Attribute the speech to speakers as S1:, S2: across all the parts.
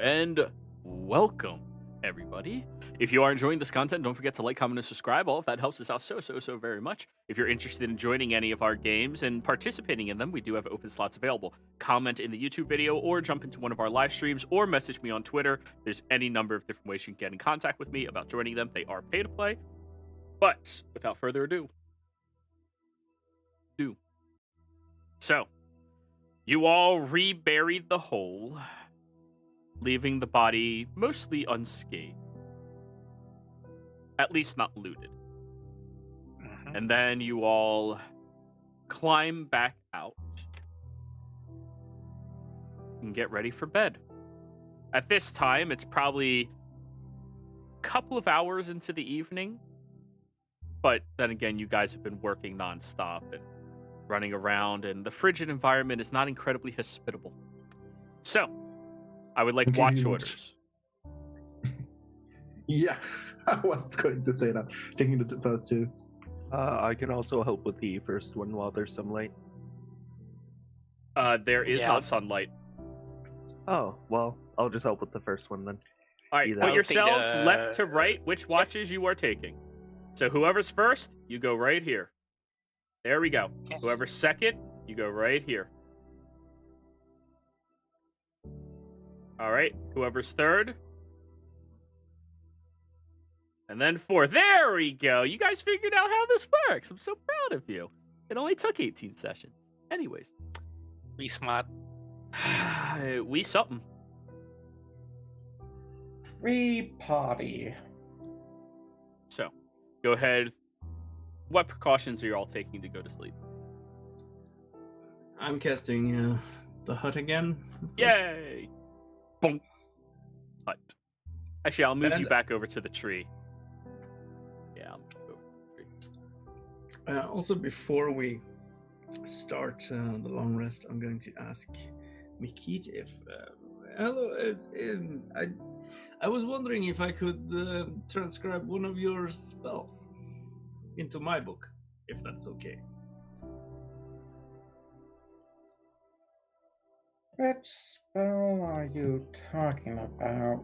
S1: and welcome, everybody. If you are enjoying this content, don't forget to like, comment, and subscribe. All of that helps us out so very much. If you're interested in joining any of our games and participating in them, we do have open slots available. Comment in the YouTube video or jump into one of our live streams or message me on Twitter. There's any number of different ways you can get in contact with me about joining them. They are pay to play. But without further ado, So, you all reburied the hole, leaving the body mostly unscathed. At least not looted. And then you all climb back out and get ready for bed. At this time, it's probably a couple of hours into the evening. But then again, you guys have been working nonstop and running around, and the frigid environment is not incredibly hospitable. So, I would like watch orders.
S2: Yeah, I was going to say that. Taking the first two.
S3: I can also help with the first one while there's some light.
S1: There is not sunlight.
S3: Oh, well, I'll just help with the first one then.
S1: Alright, put yourselves left to right, which watches you are taking. So whoever's first, you go right here. There we go. Yes. Whoever's second, you go right here. Alright, whoever's third. And then fourth. There we go. You guys figured out how this works. I'm so proud of you. It only took 18 sessions. Anyways.
S4: We smart.
S1: We something.
S5: We party.
S1: So, go ahead. What precautions are you all taking to go to sleep?
S6: I'm casting the hut again.
S1: Yay! Boom. Hut. Actually, I'll move you back over to the tree. Yeah, I'll move over to the tree.
S6: Also, before we start the long rest, I'm going to ask Mikit if... hello, I was wondering if I could transcribe one of your spells into my book, if that's okay.
S5: Which spell are you talking about?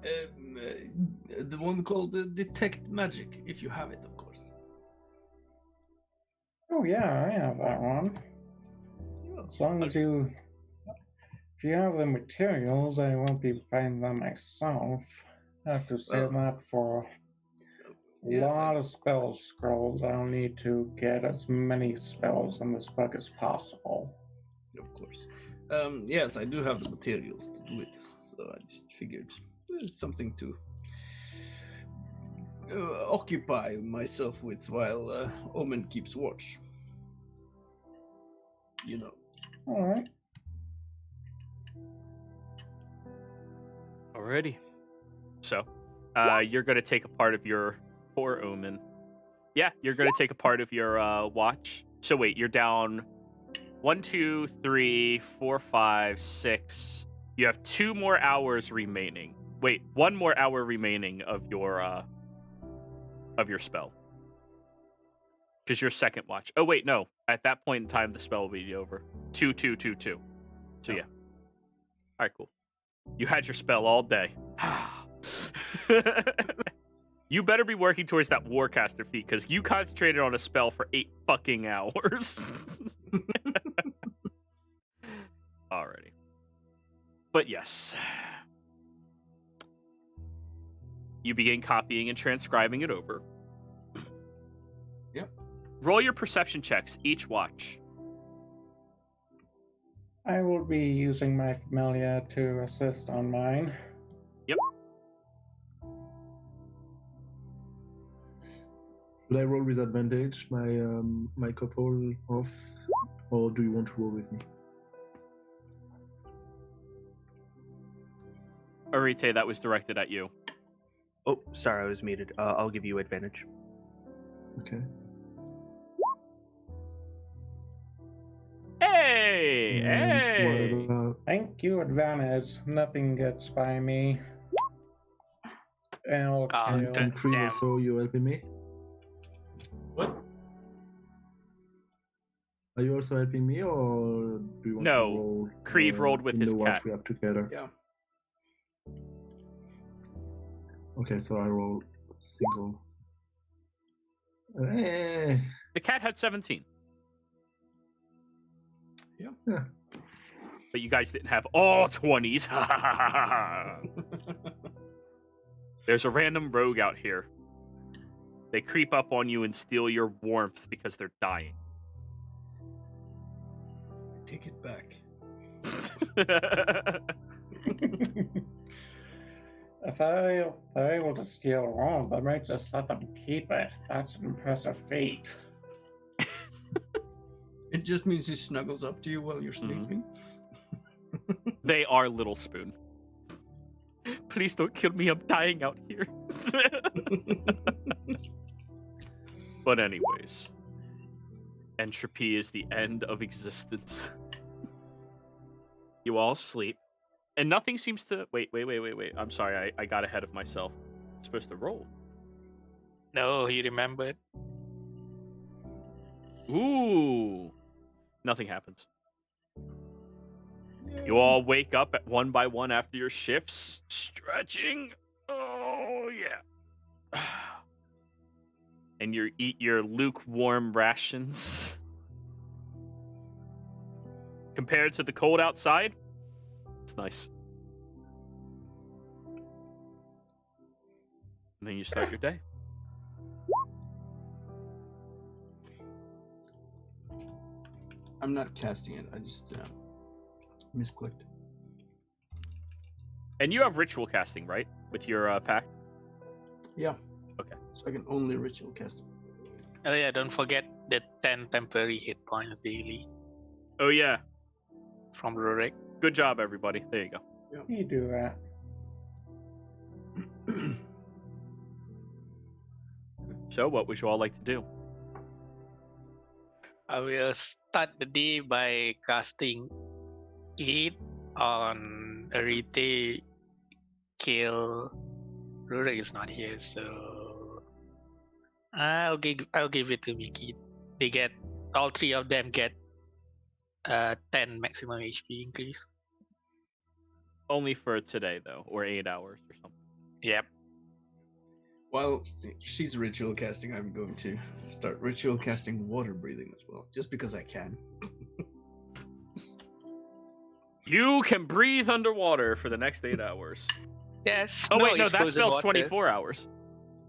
S6: The one called Detect Magic, if you have it, of course.
S5: Oh yeah, I have that one. As long as you... If you have the materials, I won't be finding them myself. I have to save that for a lot of spell scrolls. I'll need to get as many spells in this book as possible.
S6: Of course. Yes, I do have the materials to do it, so I just figured there's something to occupy myself with while Omen keeps watch. You know.
S5: Alright.
S1: Alrighty. So, you're going to take a part of your... Poor Omen. Yeah, you're going to take a part of your watch. So wait, you're down 1, 2, 3, 4, 5, 6. You have 2 more hours remaining. Wait, 1 more hour remaining of your spell. Because your second watch. Oh wait, no. At that point in time, the spell will be over. 2, 2, 2, 2. So yeah. All right, cool. You had your spell all day. You better be working towards that Warcaster feat, because you concentrated on a spell for 8 fucking hours. Alrighty. But yes. You begin copying and transcribing it over.
S6: Yep.
S1: Roll your perception checks, each watch.
S5: I will be using my familiar to assist on mine.
S1: Yep.
S2: Will I roll with advantage my couple off, or do you want to roll with me?
S1: Arite, that was directed at you.
S3: Oh, sorry, I was muted. I'll give you advantage.
S2: Okay.
S1: Hey!
S2: And
S1: hey!
S2: what about...
S5: Thank you, advantage. Nothing gets by me. Okay.
S2: And Creed, also you helping me?
S6: What?
S2: Are you also helping me, or do you want to roll?
S1: Creve rolled with
S2: in
S1: his
S2: the watch
S1: cat.
S2: we have together.
S6: Yeah.
S2: Okay, so I roll single. Eh,
S1: The cat had 17.
S6: Yeah.
S2: Yeah.
S1: But you guys didn't have all 20s. There's a random rogue out here. They creep up on you and steal your warmth because they're dying.
S6: Take it back.
S5: If they're able to steal wrong, they might just let them keep it. That's an impressive feat.
S6: It just means he snuggles up to you while you're sleeping.
S1: They are Little Spoon. Please don't kill me. I'm dying out here. But anyways, entropy is the end of existence. You all sleep, and nothing seems to... Wait. I'm sorry, I got ahead of myself. I'm supposed to roll.
S4: No, he remembered.
S1: Ooh. Nothing happens. You all wake up at one by one after your shifts, stretching. Oh, yeah. And you eat your lukewarm rations. Compared to the cold outside, it's nice. And then you start your day.
S6: I'm not casting it. I just misclicked.
S1: And you have ritual casting, right? With your pack?
S6: Yeah.
S1: Okay.
S6: So I can only ritual cast it.
S4: Oh yeah, don't forget the 10 temporary hit points daily
S1: Oh, yeah.
S4: from Rurik.
S1: Good job, everybody. There you go.
S5: You do that.
S1: So, what would you all like to do?
S4: I will start the day by casting it on Arite. Kill. Rurik is not here, so I'll give it to Mickey. They get all three of them get 10 maximum HP increase.
S1: Only for today, though, or 8 hours or something.
S4: Yep.
S6: While she's ritual casting, I'm going to start ritual casting water breathing as well, just because I can.
S1: You can breathe underwater for the next 8 hours.
S4: Yes.
S1: Oh, wait, no,
S4: it's
S1: that
S4: frozen
S1: spells
S4: water.
S1: 24 hours.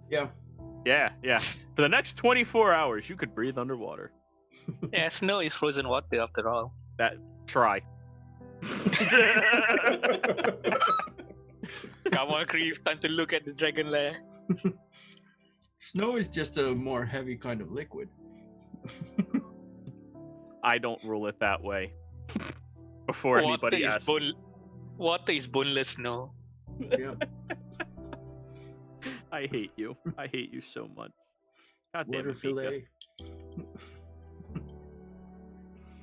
S6: Yeah.
S1: Yeah. For the next 24 hours, you could breathe underwater.
S4: Yeah, snow is frozen water after all.
S1: Try.
S4: Come on, Creep, time to look at the dragon lair.
S6: Snow is just a more heavy kind of liquid.
S1: I don't rule it that way. Before anybody asks.
S4: Water is boneless snow.
S6: Yeah.
S1: I hate you. I hate you so much. God damn
S6: Water
S1: it, Mika.
S6: fillet.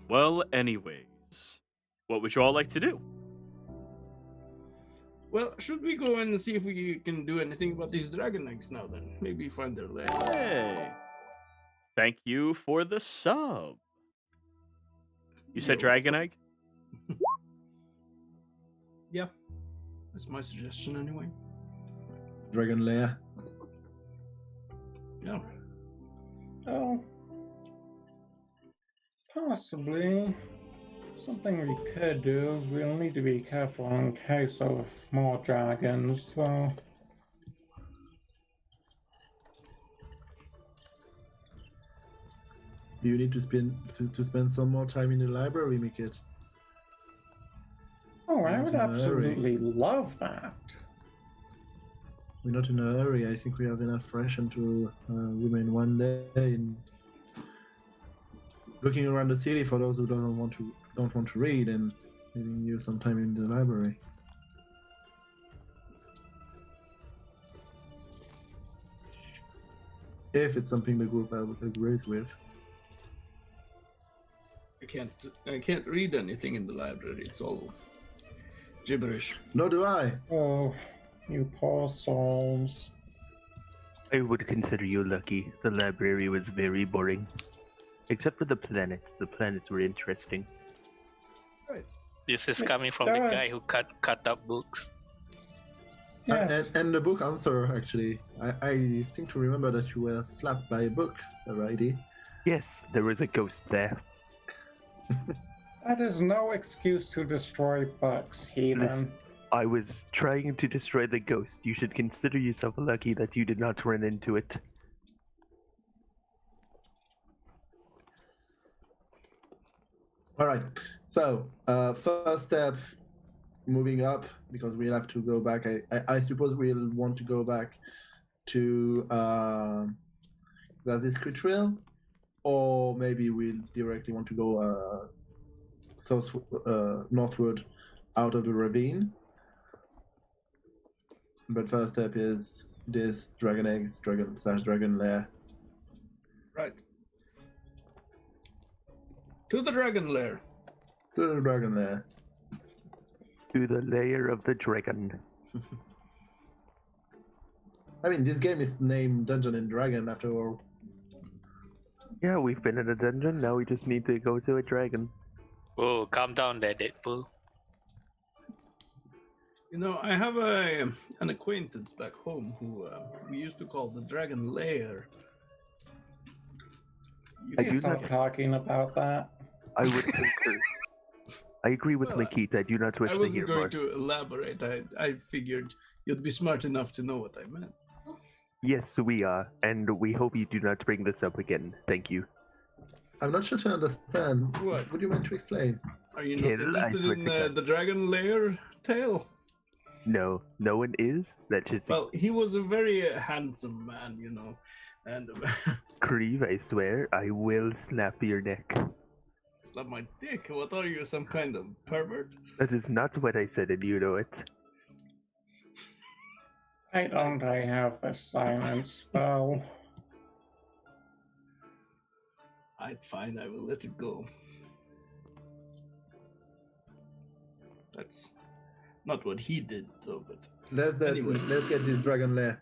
S1: Well, anyways, what would you all like to do?
S6: Well, should we go and see if we can do anything about these dragon eggs now then? Maybe find their lair.
S1: Hey. Thank you for the sub. You said
S6: You're
S1: dragon egg?
S6: Yeah. That's my suggestion anyway.
S2: Dragon lair.
S6: Yeah.
S5: Oh, possibly. Something we could do. We'll need to be careful in case of more dragons, though.
S2: Do you need to spend some more time in the library, Mikit?
S5: Oh, I would
S2: Not in a hurry.
S5: absolutely love that.
S2: We're not in a hurry. I think we have enough ration to remain one day in looking around the city for those who don't want to read, and giving you some time in the library. If it's something the group agrees with.
S6: I can't read anything in the library. It's all gibberish.
S2: Nor do I.
S5: Oh, you poor souls.
S3: I would consider you lucky. The library was very boring. Except for the planets. The planets were interesting.
S4: This is coming from the
S5: Alright.
S4: guy who cut up books.
S5: Yes.
S2: And the book answer, actually. I seem to remember that you were slapped by a book already.
S3: Yes, there was a ghost there.
S5: That is no excuse to destroy books, heathen.
S3: Listen, I was trying to destroy the ghost. You should consider yourself lucky that you did not run into it.
S2: All right. So, first step, moving up, because we'll have to go back. I suppose we'll want to go back to the discrete trail, or maybe we'll directly want to go northward out of the ravine. But first step is this dragon eggs, dragon lair.
S6: Right. To the dragon lair.
S2: To the dragon lair.
S3: To the lair of the dragon.
S2: I mean, this game is named Dungeon and Dragon after all.
S3: Yeah, we've been in a dungeon, now we just need to go to a dragon.
S4: Oh, calm down there, Deadpool.
S6: You know, I have an acquaintance back home who we used to call the dragon lair.
S3: I
S5: Please
S3: do
S5: stop
S3: not-
S5: talking about that.
S3: I would concur. I agree with
S6: Well,
S3: Makita, I do not wish
S6: I
S3: to
S6: wasn't
S3: hear
S6: going
S3: more.
S6: to elaborate. I figured you'd be smart enough to know what I meant.
S3: Yes, we are, and we hope you do not bring this up again. Thank you.
S2: I'm not sure to understand.
S6: What?
S2: Would you mind to explain?
S6: Are you not
S3: Kill, I
S6: interested
S3: swear
S6: in
S3: to God.
S6: the dragon lair tale?
S3: No, no one is. That's just
S6: Well, he was a very handsome man, you know, and
S3: Creve, I swear, I will snap your neck.
S6: slap my dick. What are you, some kind of pervert?
S3: That is not what I said, and you know it.
S5: Why don't I have the silence spell?
S6: Fine, I will let it go. That's not what he did, though, but
S2: Let's
S6: Anyway.
S2: let's get this dragon lair.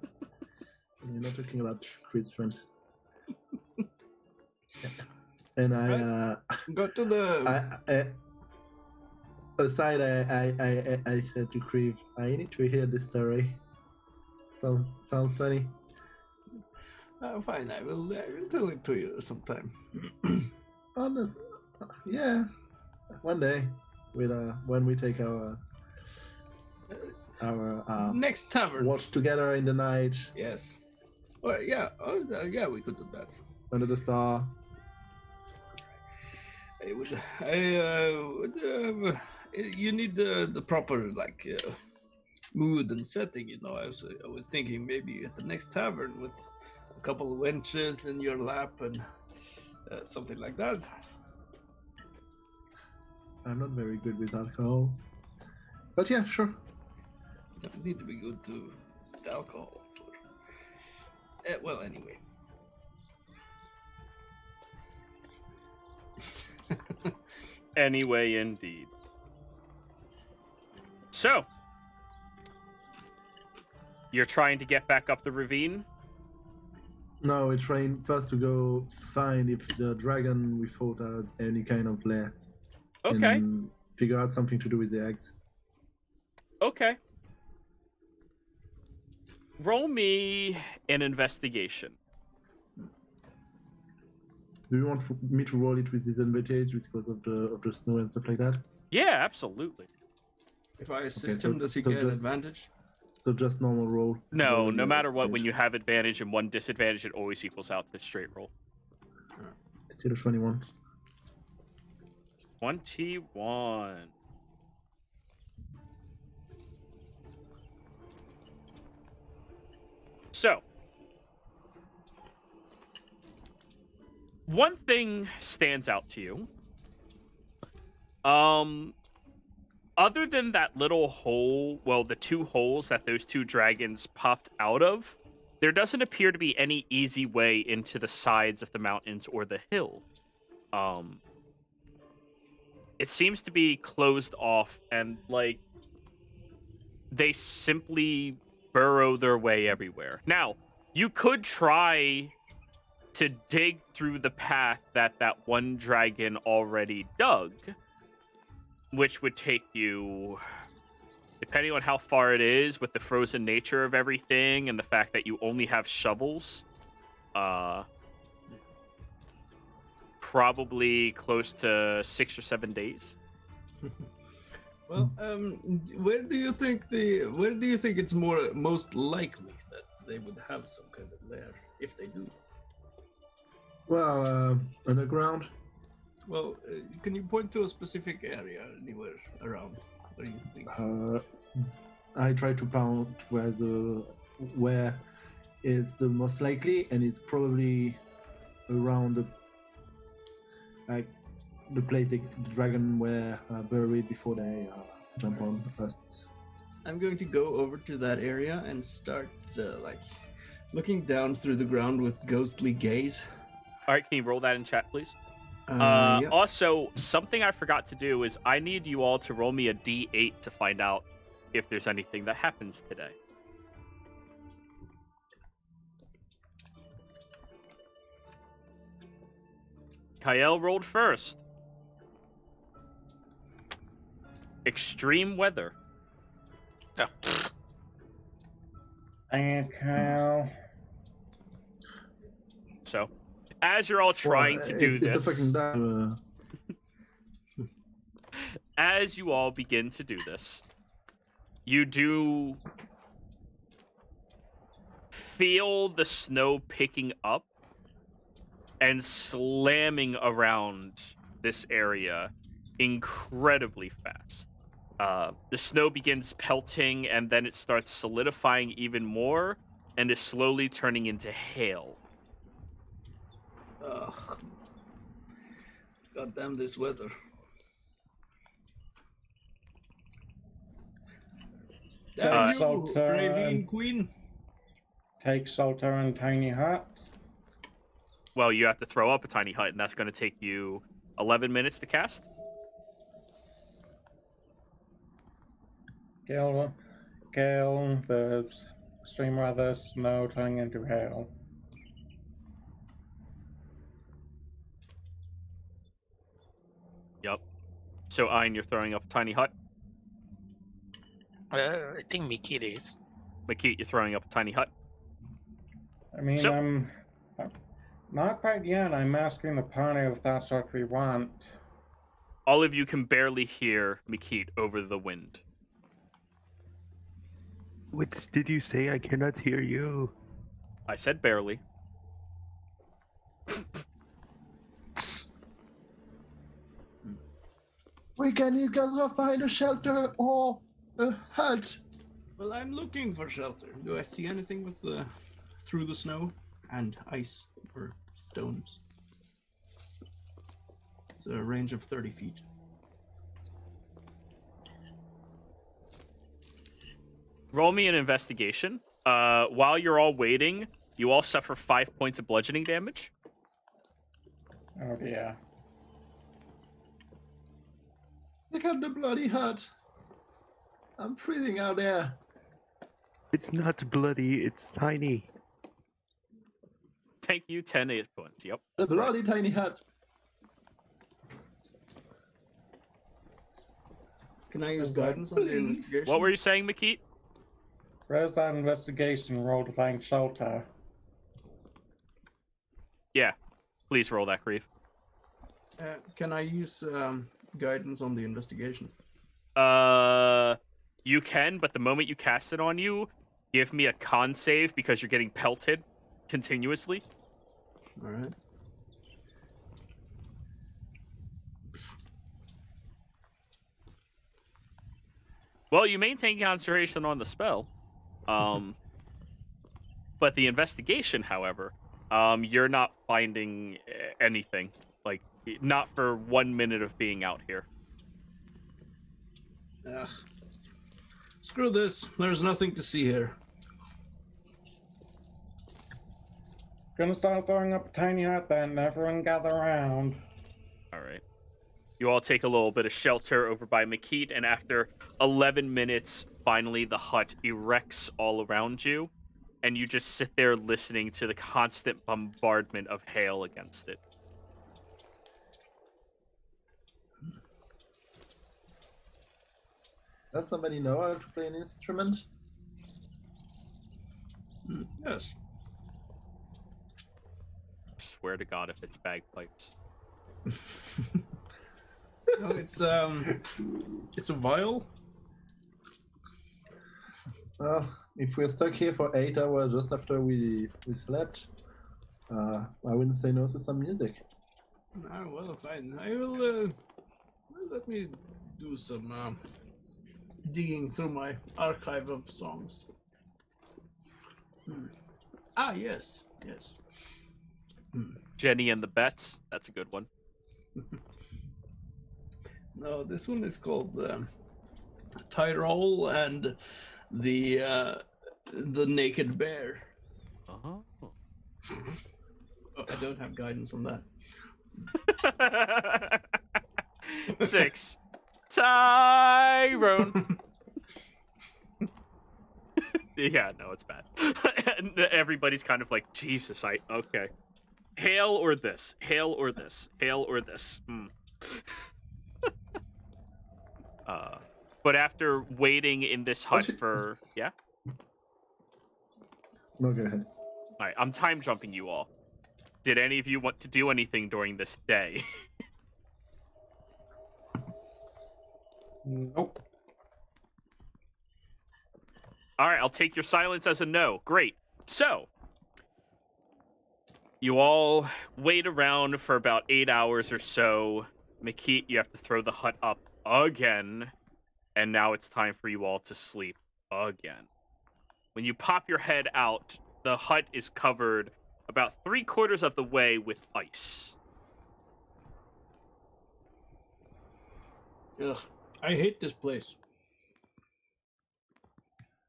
S2: You're not talking about Chris' friend. And
S6: go to the.
S2: aside, I said to Creve, I need to hear this story. Sounds funny.
S6: Fine, I will tell it to you sometime.
S2: Honest, yeah. One day, when we take our
S6: Next tavern.
S2: watch together in the night
S6: Yes. Well, yeah. Yeah, we could do that.
S2: under the star.
S6: You need the proper mood and setting. You know, I was thinking maybe at the next tavern with a couple of wenches in your lap and something like that.
S2: I'm not very good with alcohol, but yeah, sure.
S6: You don't need to be good to with alcohol. Well, anyway.
S1: Anyway, indeed. So, you're trying to get back up the ravine?
S2: No, we're trying first to go find if the dragon we fought had any kind of lair.
S1: Okay.
S2: And figure out something to do with the eggs.
S1: Okay. Roll me an investigation.
S2: Do you want me to roll it with disadvantage because of the snow and stuff like that?
S1: Yeah, absolutely.
S6: If I assist
S2: so-
S6: him, does he
S2: so
S6: get
S2: just-
S6: advantage?
S2: So just normal roll.
S1: No,
S2: Roll
S1: no
S2: with
S1: matter what, when
S2: advantage.
S1: you have advantage and one disadvantage, it always equals out to straight roll.
S2: Still a 21.
S1: 21. So, one thing stands out to you. Other than that little hole, well, the two holes that those two dragons popped out of, there doesn't appear to be any easy way into the sides of the mountains or the hill. It seems to be closed off, and they simply burrow their way everywhere. Now, you could try to dig through the path that one dragon already dug, which would take you depending on how far it is, with the frozen nature of everything and the fact that you only have shovels, probably close to 6 or 7 days.
S6: Well, where do you think it's most likely that they would have some kind of lair, if they do?
S2: Well, underground.
S6: Well, can you point to a specific area anywhere around? What do you think?
S2: I try to count where it's the most likely, and it's probably around the place the dragon were buried before they jump on us.
S6: I'm going to go over to that area and start looking down through the ground with ghostly gaze.
S1: All right, can you roll that in chat, please?
S6: Yeah.
S1: Also, something I forgot to do is I need you all to roll me a D8 to find out if there's anything that happens today. Kyle rolled first. Extreme weather.
S4: Oh.
S5: And Kyle.
S1: So, as you're all trying to do
S2: It's
S1: this,
S2: a fucking die.
S1: as you all begin to do this, you do feel the snow picking up and slamming around this area incredibly fast. The snow begins pelting, and then it starts solidifying even more, and is slowly turning into hail.
S6: Ugh. God damn this weather. Damn you,
S5: Salter
S6: Ravine
S5: and-
S6: Queen.
S5: Take Salter and Tiny Hut.
S1: Well, you have to throw up a tiny hut, and that's going to take you 11 minutes to cast.
S5: Kill the extreme weather, snow turning into hail.
S1: Yep. So, Ein, you're throwing up a tiny hut.
S4: I think Mickey is.
S1: Makit, you're throwing up a tiny hut.
S5: I mean,
S1: So-
S5: not quite yet. I'm asking the party if that's what we want.
S1: All of you can barely hear Makit over the wind.
S3: What did you say? I cannot hear you.
S1: I said barely.
S2: Can you guys find a shelter or a hut?
S6: Well, I'm looking for shelter. Do I see anything with through the snow and ice or stones? It's a range of 30 feet.
S1: Roll me an investigation. While you're all waiting, you all suffer 5 points of bludgeoning damage.
S5: Oh dear.
S2: Look at the bloody hut. I'm freezing out there.
S3: It's not bloody, it's tiny.
S1: Thank you, 10 hit points. Yep.
S2: The bloody tiny hut.
S6: Can I use guidance on the
S2: Please.
S6: investigation?
S1: What were you saying, Makit?
S5: Where's that investigation roll to find shelter?
S1: Yeah. Please roll that, Grieve.
S6: Can I use guidance on the investigation?
S1: You can, but the moment you cast it on you, give me a con save because you're getting pelted continuously.
S6: All right.
S1: Well, you maintain concentration on the spell. But the investigation, however, you're not finding anything. Like, not for 1 minute of being out here.
S6: Ugh. Screw this. There's nothing to see here.
S5: Gonna start throwing up a tiny hut then. Everyone gather around.
S1: All right. You all take a little bit of shelter over by Makit, and after 11 minutes, finally the hut erects all around you, and you just sit there listening to the constant bombardment of hail against it.
S2: Does somebody know how to play an instrument?
S6: Yes.
S1: Swear to God, if it's bagpipes.
S6: No, it's a viol.
S2: Well, if we're stuck here for 8 hours just after we slept, I wouldn't say no to some music.
S6: Ah, well, fine. I will. Let me do some digging through my archive of songs. Ah, yes.
S1: Jenny and the Bets. That's a good one.
S6: No, this one is called Tyrol and the Naked Bear.
S1: Oh.
S6: Oh, I don't have guidance on that.
S1: 6. Tyrone. Yeah, no, it's bad. And everybody's kind of like, Jesus, okay. Hail or this. Hail or this. Hail or this. But after waiting in this hut for... Yeah?
S2: No, go ahead.
S1: Alright, I'm time jumping you all. Did any of you want to do anything during this day?
S5: Nope.
S1: Alright, I'll take your silence as a no. Great. So, you all wait around for about 8 hours or so. Makit, you have to throw the hut up again. And now it's time for you all to sleep again. When you pop your head out, the hut is covered about 3/4 of the way with ice.
S6: Ugh, I hate this place.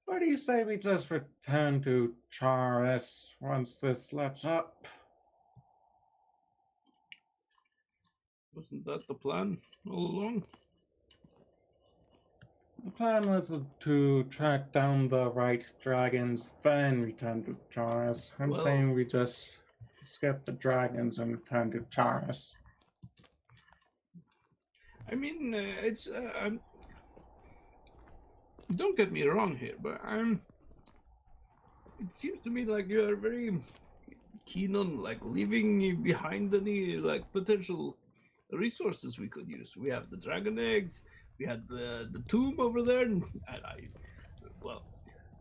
S5: What do you say we just return to Charis once this lets up?
S6: Wasn't that the plan all along?
S5: The plan was to track down the right dragons, then return to Charis. I'm
S6: Well-
S5: saying we just skip the dragons and return to Charis.
S6: I mean, don't get me wrong here, but it seems to me like you are very keen on like leaving behind any like potential resources we could use. We have the dragon eggs. We had the tomb over there,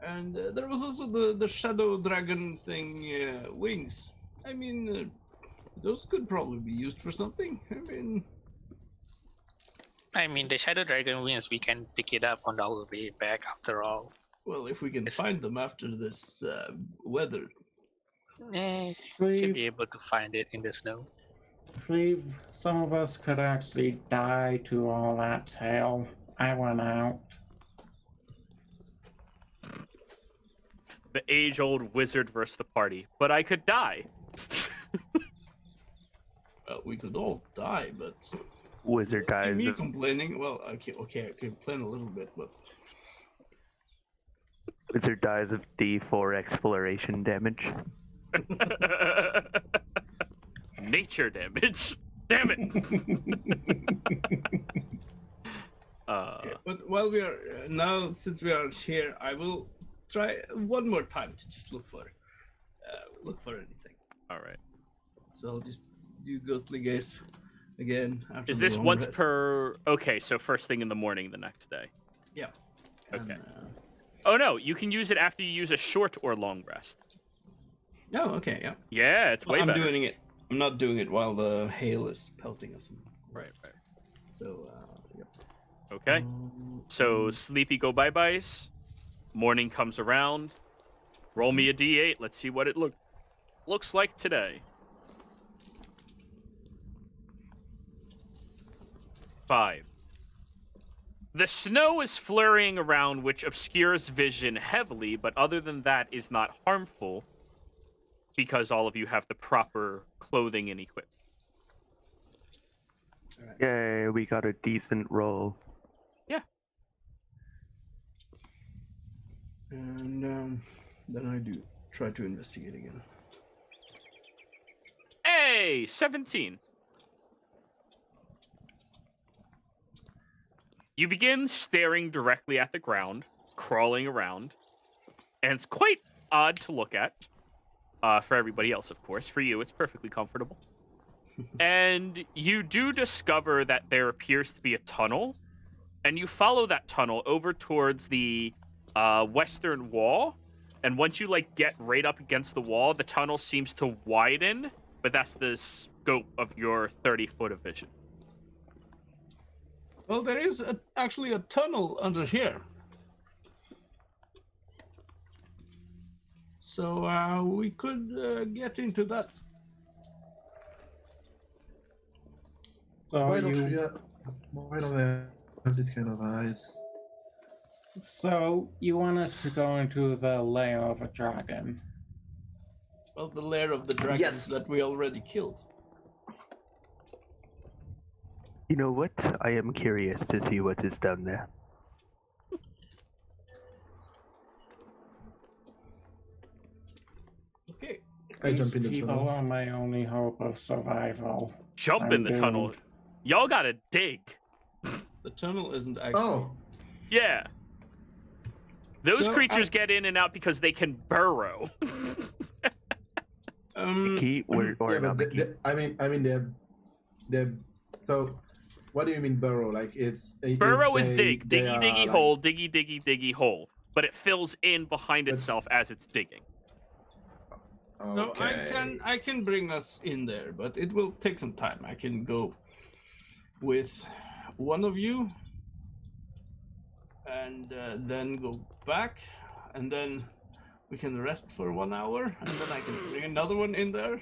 S6: and there was also the shadow dragon thing wings. I mean, those could probably be used for something.
S4: I mean, the Shadow Dragon wings, we can pick it up on our way back after all.
S6: Well, if we can find them after this weather.
S4: Should be able to find it in the snow.
S5: Cleve, some of us could actually die to all that tail. I went out.
S1: The age-old wizard versus the party. But I could die.
S6: Well, we could all die, but
S3: Wizard
S6: see
S3: dies
S6: me
S3: of
S6: complaining. Well, okay, I can complain a little bit, but
S3: Wizard dies of D4 exploration damage.
S1: Nature damage. Damn it.
S6: okay. But while we are now, since we are here, I will try one more time to just look for anything.
S1: All right.
S6: So I'll just do ghostly gaze again. After
S1: Is
S6: the
S1: this
S6: long
S1: once
S6: rest.
S1: per... Okay, so first thing in the morning the next day.
S6: Yeah.
S1: Okay.
S6: And,
S1: Oh, no, you can use it after you use a short or long rest.
S6: oh, okay, yeah.
S1: Yeah, it's way
S6: I'm
S1: better.
S6: doing it. I'm not doing it while the hail is pelting us.
S1: Right.
S6: So, yep.
S1: Okay. So, sleepy go bye-byes. Morning comes around. Roll me a d8. Let's see what it looks like today. 5. The snow is flurrying around, which obscures vision heavily, but other than that is not harmful because all of you have the proper clothing and equipment.
S3: Yay, we got a decent roll.
S1: Yeah.
S6: And then I do try to investigate again.
S1: Hey, 17. You begin staring directly at the ground, crawling around, and it's quite odd to look at. For everybody else, of course. For you, it's perfectly comfortable. And you do discover that there appears to be a tunnel, and you follow that tunnel over towards the western wall. And once you get right up against the wall, the tunnel seems to widen, but that's the scope of your 30-foot of vision.
S6: Well, there is actually a tunnel under here. So we could get into that.
S5: So
S2: Why don't I have this kind of eyes?
S5: So you want us to go into the lair of a dragon?
S6: Well, the lair of the dragons
S2: Yes.
S6: that we already killed.
S3: You know what? I am curious to see what is down there.
S6: Okay.
S2: I
S5: These
S2: jump in the
S5: people
S2: tunnel.
S5: are my only hope of survival.
S1: Jump in the
S5: I'm
S1: tunnel.
S5: doomed.
S1: Y'all gotta dig.
S6: The tunnel isn't actually.
S2: Oh,
S1: Yeah. Those
S6: So,
S1: creatures get in and out because they can burrow.
S3: Key or
S2: yeah,
S3: not
S2: but
S3: Mickey?
S2: I mean, they're. So, what do you mean burrow? Like
S1: Burrow is
S2: they-
S1: dig.
S2: they
S1: Diggy,
S2: are,
S1: diggy
S2: like-
S1: hole. Diggy, diggy, diggy hole. But it fills in behind
S2: But-
S1: itself as it's digging.
S6: No,
S2: Okay.
S6: I can bring us in there, but it will take some time. I can go with one of you, and then go back, and then we can rest for 1 hour, and then I can bring another one in there,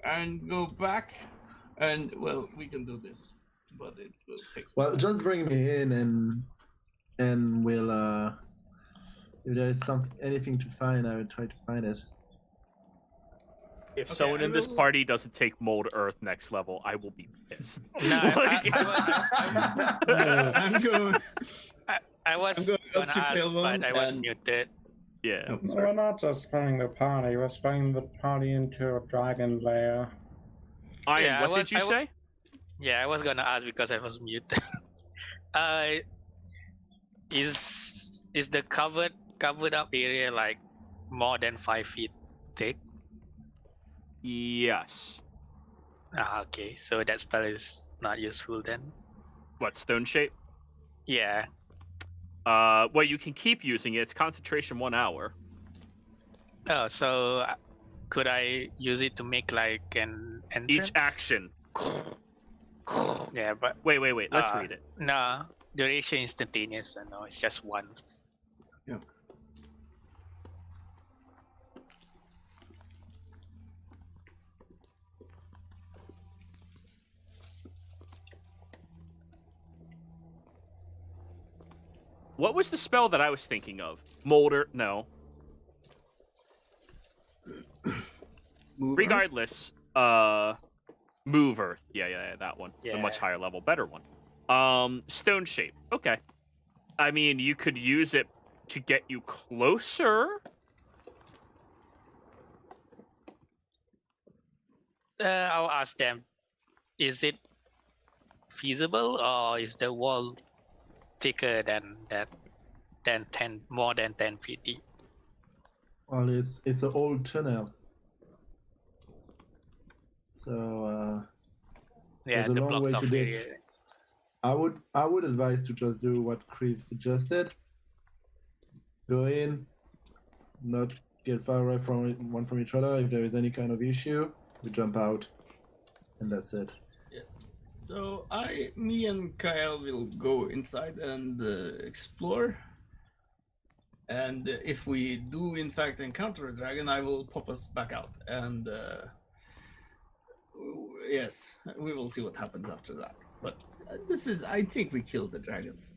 S6: and go back, and well, we can do this, but it will take some
S2: Well,
S6: time.
S2: just bring me in and we'll if there is anything to find, I will try to find it.
S1: If
S6: Okay,
S1: someone
S6: I
S1: in this
S6: will-
S1: party doesn't take mold earth next level, I will be pissed.
S4: No,
S6: I'm going.
S4: I was
S6: I'm going up
S4: gonna
S6: to
S4: ask,
S6: Pilbon
S4: but I was
S6: and-
S4: muted.
S1: Yeah.
S6: Oh,
S5: We're
S6: sorry.
S5: not just splitting the party, we're splitting the party into a dragon lair.
S1: Iron,
S4: Yeah,
S1: what did you say?
S4: Yeah, I was gonna ask because I was muted. Is the covered up area like more than 5 feet thick?
S1: Yes.
S4: Ah, okay. So that spell is not useful then.
S1: What, stone shape?
S4: Yeah.
S1: Well, you can keep using it. It's concentration 1 hour.
S4: Oh, so could I use it to make like an entrance?
S1: Each action.
S4: Yeah, but
S1: Wait. Let's
S4: Uh,
S1: read it.
S4: no, duration instantaneous. So no, it's just once.
S1: What was the spell that I was thinking of? Molder? No.
S6: Move
S1: Regardless, move earth. Yeah, that one. The much
S4: Yeah.
S1: higher level, better one. Stone shape. Okay. I mean, you could use it to get you closer.
S4: I'll ask them. Is it feasible, or is the wall thicker than that? Than more than 10 feet deep?
S2: Well, it's an old tunnel. So
S4: Yeah,
S2: There's a
S4: the
S2: long way
S4: blocked
S2: to
S4: off
S2: dig.
S4: area.
S2: I would advise to just do what Creve suggested. Go in, not get far away from each other. If there is any kind of issue, we jump out, and that's it.
S6: Yes. So me and Kyle will go inside and explore. And if we do in fact encounter a dragon, I will pop us back out. And yes, we will see what happens after that. But I think we killed the dragons.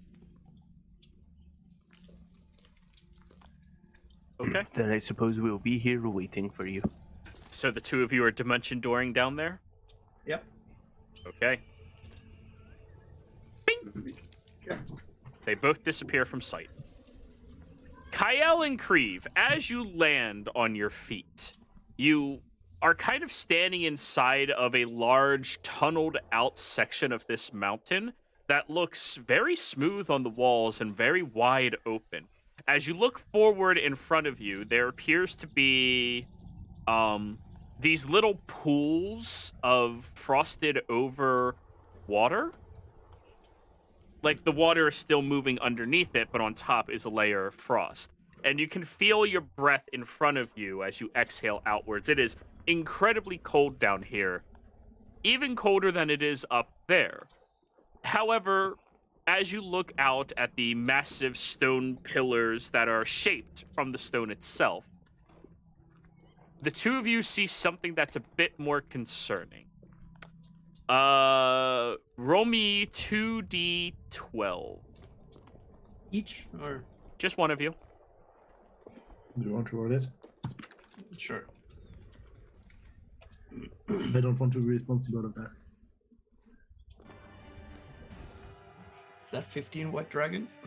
S1: Okay.
S3: Then I suppose we'll be here waiting for you.
S1: So the two of you are dimension dooring down there?
S6: Yep.
S1: Okay. Bing! They both disappear from sight. Kyle and Creve, as you land on your feet, you are kind of standing inside of a large tunneled out section of this mountain that looks very smooth on the walls and very wide open. As you look forward in front of you, there appears to be these little pools of frosted over water. Like the water is still moving underneath it, but on top is a layer of frost. And you can feel your breath in front of you as you exhale outwards. It is incredibly cold down here, even colder than it is up there. However, as you look out at the massive stone pillars that are shaped from the stone itself, the two of you see something that's a bit more concerning. Roll me 2d12.
S6: Each or
S1: Just one of you.
S2: Do you want to roll it?
S6: sure.
S2: I don't want to be responsible of that.
S6: Is that 15 white dragons?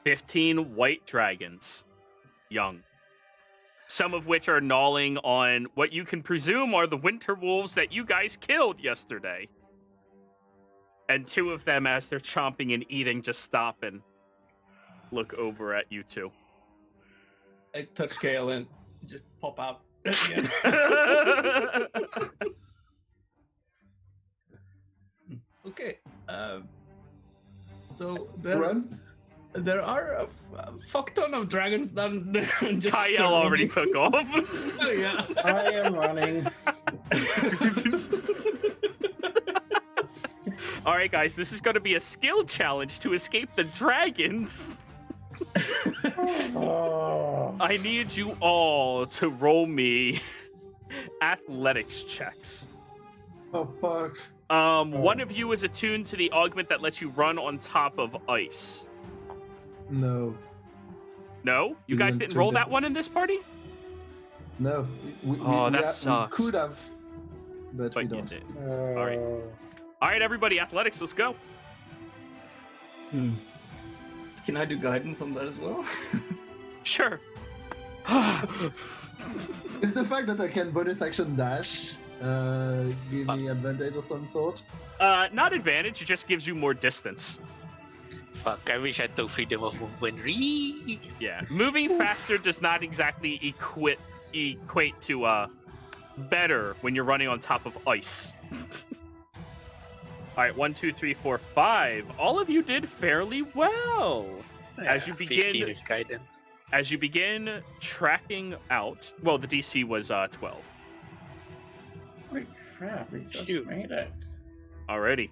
S1: 15 white dragons. Young. Some of which are gnawing on what you can presume are the winter wolves that you guys killed yesterday. And two of them, as they're chomping and eating, just stop and look over at you two.
S6: I touch Kale and just pop out again. Okay. So
S2: Run?
S6: there are a fuck ton of dragons down there. Just
S1: Kyle already took off.
S6: Oh, yeah.
S5: I am running.
S1: All right, guys, this is going to be a skill challenge to escape the dragons.
S5: Oh.
S1: I need you all to roll me athletics checks.
S2: Oh, fuck.
S1: One of you is attuned to the augment that lets you run on top of ice.
S2: No.
S1: No? You guys didn't roll that one in this party?
S2: No.
S1: That sucks.
S2: We could have, but we
S1: But you
S2: don't.
S1: did.
S5: All
S1: right. All right, everybody, athletics, let's go.
S6: Can I do guidance on that as well?
S1: Sure.
S2: Is the fact that I can bonus action dash give me advantage of some sort?
S1: Not advantage, it just gives you more distance.
S4: Fuck, I wish I took freedom of movement.
S1: Yeah, moving faster does not exactly equate to better when you're running on top of ice. All right, 1, 2, 3, 4, 5. All of you did fairly well. As you
S4: 15
S1: begin,
S4: with guidance.
S1: as you begin tracking out. Well, the DC was 12.
S5: Holy crap, we just
S4: Shoot.
S5: made it.
S1: Alrighty.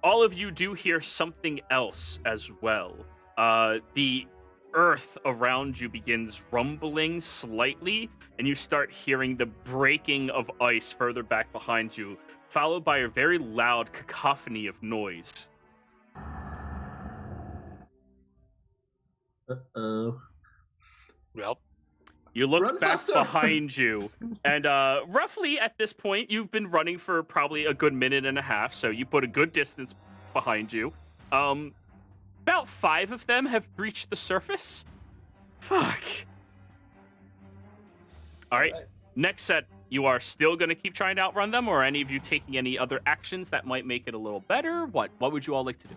S1: All of you do hear something else as well. The earth around you begins rumbling slightly, and you start hearing the breaking of ice further back behind you, followed by a very loud cacophony of noise.
S2: Uh-oh.
S4: Well,
S1: You look
S2: Run
S1: back
S2: faster!
S1: behind you, and roughly at this point, you've been running for probably a good minute and a half, so you put a good distance behind you. About 5 of them have breached the surface. Fuck. All right, next set, you are still going to keep trying to outrun them, or are any of you taking any other actions that might make it a little better? What would you all like to do?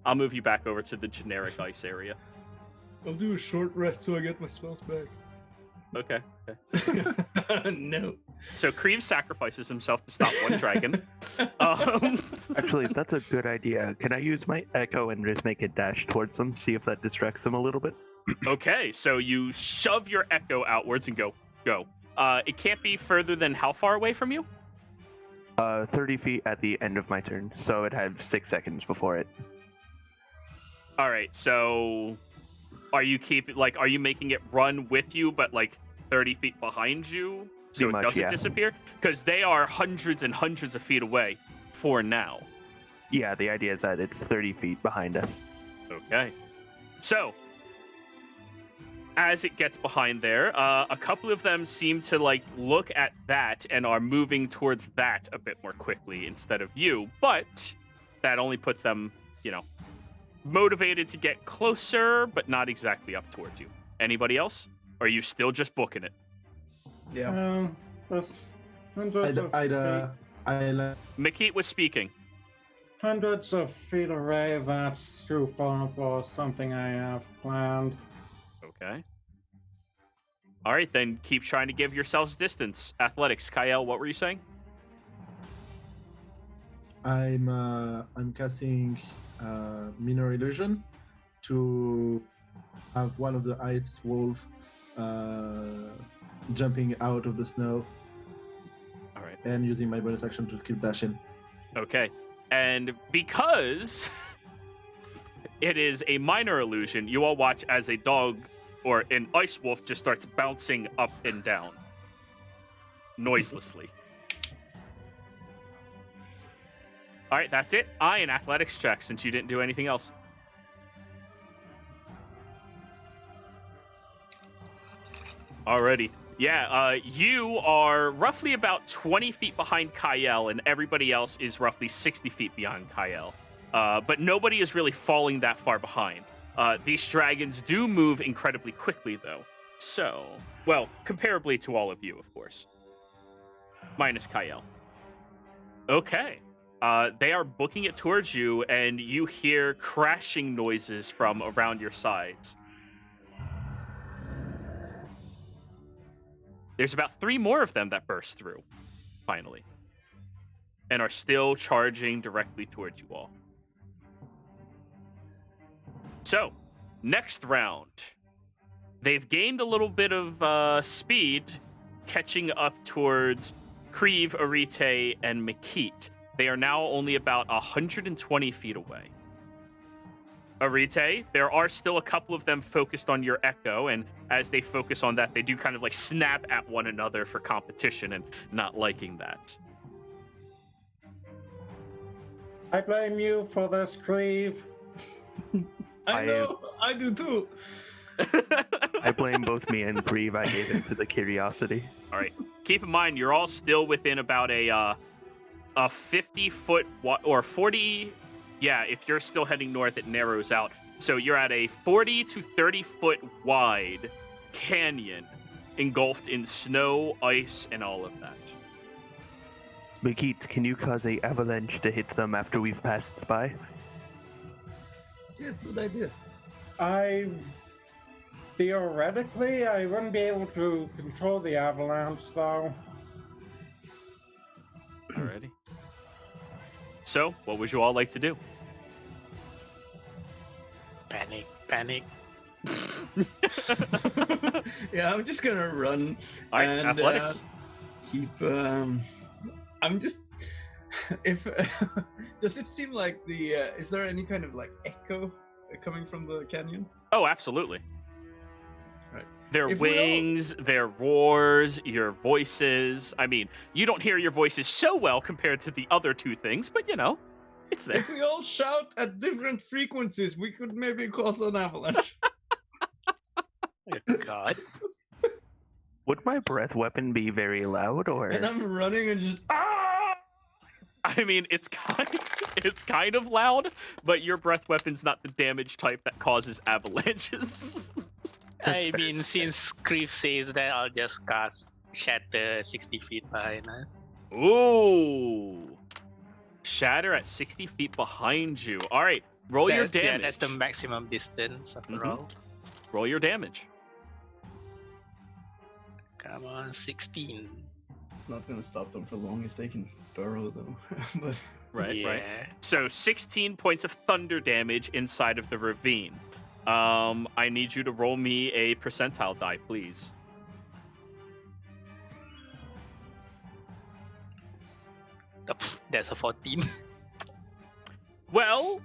S1: I'll move you back over to the generic ice area.
S6: I'll do a short rest so I get my spells back.
S1: Okay.
S6: No.
S1: So Kreve sacrifices himself to stop one dragon.
S3: Actually, that's a good idea. Can I use my echo and just make a dash towards them, see if that distracts them a little bit?
S1: Okay, so you shove your echo outwards and go. It can't be further than how far away from you?
S3: 30 feet at the end of my turn, so it had 6 seconds before it.
S1: All right, so are you making it run with you, but like 30 feet behind you, so
S3: Pretty
S1: it
S3: much,
S1: doesn't
S3: yeah.
S1: disappear? Because they are hundreds and hundreds of feet away for now.
S3: Yeah, the idea is that it's 30 feet behind us.
S1: Okay, so as it gets behind there, a couple of them seem to like look at that and are moving towards that a bit more quickly instead of you, but that only puts them, motivated to get closer, but not exactly up towards you. Anybody else? Or are you still just booking it?
S6: Yeah.
S5: Just hundreds of feet.
S2: I
S1: Makit was speaking.
S5: hundreds of feet away. That's too far for something I have planned.
S1: Okay. All right, then keep trying to give yourselves distance. Athletics, Kyle, what were you saying?
S2: I'm casting minor illusion to have one of the ice wolf jumping out of the snow.
S1: All right.
S2: And using my bonus action to skip dashing.
S1: Okay. And because it is a minor illusion, you all watch as a dog or an ice wolf just starts bouncing up and down noiselessly. All right, that's it. An athletics check since you didn't do anything else. Alrighty. Yeah, you are roughly about 20 feet behind Kyle, and everybody else is roughly 60 feet behind Kyle. But nobody is really falling that far behind. These dragons do move incredibly quickly, though. So, well, comparably to all of you, of course. Minus Kyle. Okay. They are booking it towards you, and you hear crashing noises from around your sides. There's about 3 more of them that burst through, finally, and are still charging directly towards you all. So, next round. They've gained a little bit of speed, catching up towards Krieve, Arite, and Makit. They are now only about 120 feet away. Arite, there are still a couple of them focused on your echo, and as they focus on that, they do kind of like snap at one another for competition and not liking that.
S5: I blame you for this, Krieve.
S6: I know, I do too.
S3: I blame both me and Krieve. I gave in to the curiosity.
S1: All right. Keep in mind, you're all still within about a 50-foot or 40. Yeah, if you're still heading north, it narrows out. So you're at a 40 to 30-foot wide canyon engulfed in snow, ice, and all of that.
S3: Makit, can you cause a avalanche to hit them after we've passed by?
S6: Yes, good idea.
S5: Theoretically, I wouldn't be able to control the avalanche, though.
S1: Alrighty. So, what would you all like to do?
S4: Panic.
S6: Yeah, I'm just gonna run
S1: All right,
S6: and
S1: athletics.
S6: keep. I'm just. If does it seem like the? Is there any kind of like echo coming from the canyon?
S1: Oh, absolutely.
S6: Right.
S1: Their
S6: If we all-
S1: wings, their roars, your voices. I mean, you don't hear your voices so well compared to the other two things, but you know, it's there.
S6: If we all shout at different frequencies, we could maybe cause an avalanche.
S4: Oh, God.
S3: Would my breath weapon be very loud, or?
S6: And I'm running and just ah!
S1: I mean, it's kind of loud, but your breath weapon's not the damage type that causes avalanches.
S4: I mean, since Krieve says that, I'll just cast Shatter 60 feet behind us.
S1: Ooh. Shatter at 60 feet behind you. All right, roll your damage.
S4: Yeah, that's the maximum distance after
S1: Mhm.
S4: all.
S1: Roll your damage.
S4: Come on, 16.
S6: It's not gonna stop them for long if they can burrow though. But
S1: Right,
S4: yeah.
S1: right. So 16 points of thunder damage inside of the ravine. I need you to roll me a percentile die, please.
S4: That's a 14.
S1: Well,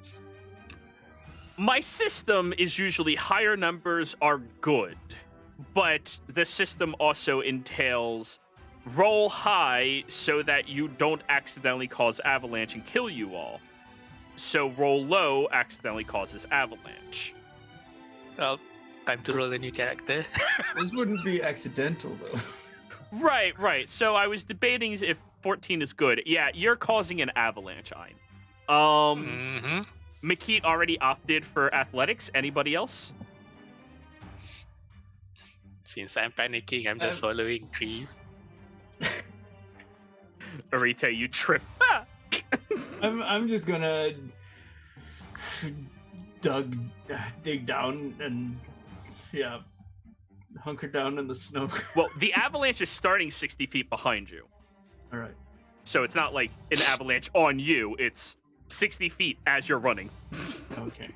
S1: my system is usually higher numbers are good, but the system also entails roll high so that you don't accidentally cause avalanche and kill you all. So roll low accidentally causes avalanche.
S4: Well, time to roll a new character.
S6: this wouldn't be accidental though.
S1: Right. So I was debating if 14 is good. Yeah, you're causing an avalanche, Ein.
S4: Mm-hmm.
S1: Makit already opted for athletics. Anybody else?
S4: Since I'm panicking, I'm just following Krieve.
S1: Arite, you trip. Ah!
S6: I'm just gonna dig down and hunker down in the snow.
S1: Well, the avalanche is starting 60 feet behind you.
S6: All right.
S1: So it's not like an avalanche on you. It's 60 feet as you're running.
S6: Okay.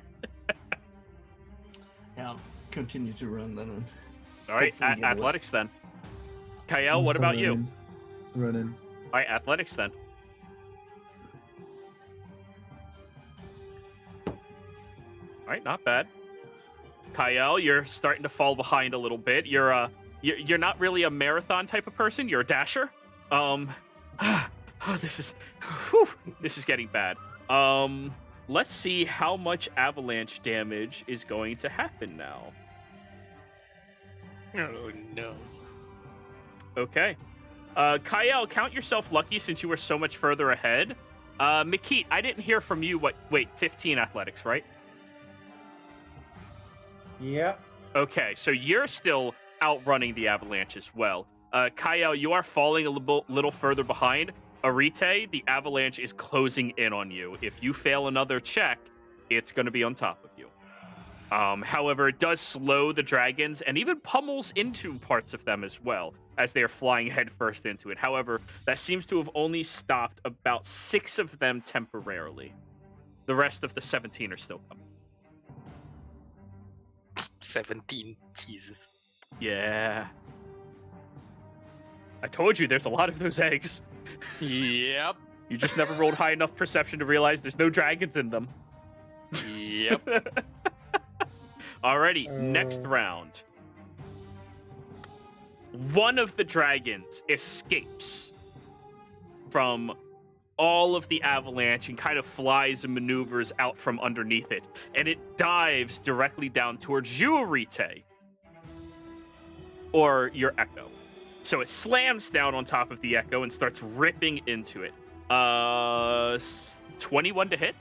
S6: Yeah, I'll continue to run then. And
S1: All right,
S6: hopefully get away.
S1: athletics then. Kyle, what about you?
S2: Running.
S1: All right, athletics then. All right, not bad. Kyle, you're starting to fall behind a little bit. You're not really a marathon type of person. You're a dasher. This is getting bad. Let's see how much avalanche damage is going to happen now.
S4: Oh no.
S1: Okay. Kyle, count yourself lucky since you were so much further ahead. Mikit, I didn't hear from you. 15 athletics, right?
S5: Yep.
S1: Okay, so you're still outrunning the avalanche as well. Kyle, you are falling a little further behind. Arite, the avalanche is closing in on you. If you fail another check, it's going to be on top of you. However, it does slow the dragons and even pummels into parts of them as well as they are flying headfirst into it. However, that seems to have only stopped about 6 of them temporarily. The rest of the 17 are still coming.
S4: 17. Jesus.
S1: Yeah. I told you there's a lot of those eggs.
S4: Yep.
S1: You just never rolled high enough perception to realize there's no dragons in them.
S4: Yep.
S1: Alrighty, next round. One of the dragons escapes from all of the avalanche and kind of flies and maneuvers out from underneath it. And it dives directly down towards you, Arite. Or your Echo. So it slams down on top of the Echo and starts ripping into it. 21 to hit?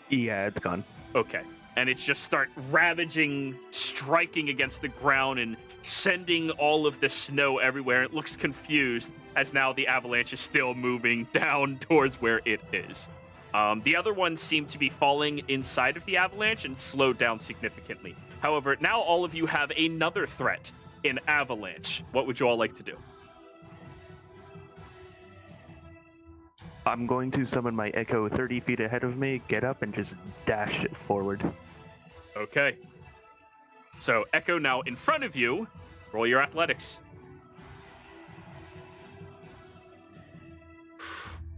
S3: Yeah, it's gone.
S1: Okay. And it's just start ravaging, striking against the ground and sending all of the snow everywhere. It looks confused as now the avalanche is still moving down towards where it is. The other ones seem to be falling inside of the avalanche and slowed down significantly. However, now all of you have another threat in avalanche. What would you all like to do?
S3: I'm going to summon my Echo 30 feet ahead of me, get up, and just dash it forward.
S1: Okay. So, Echo now in front of you. Roll your athletics.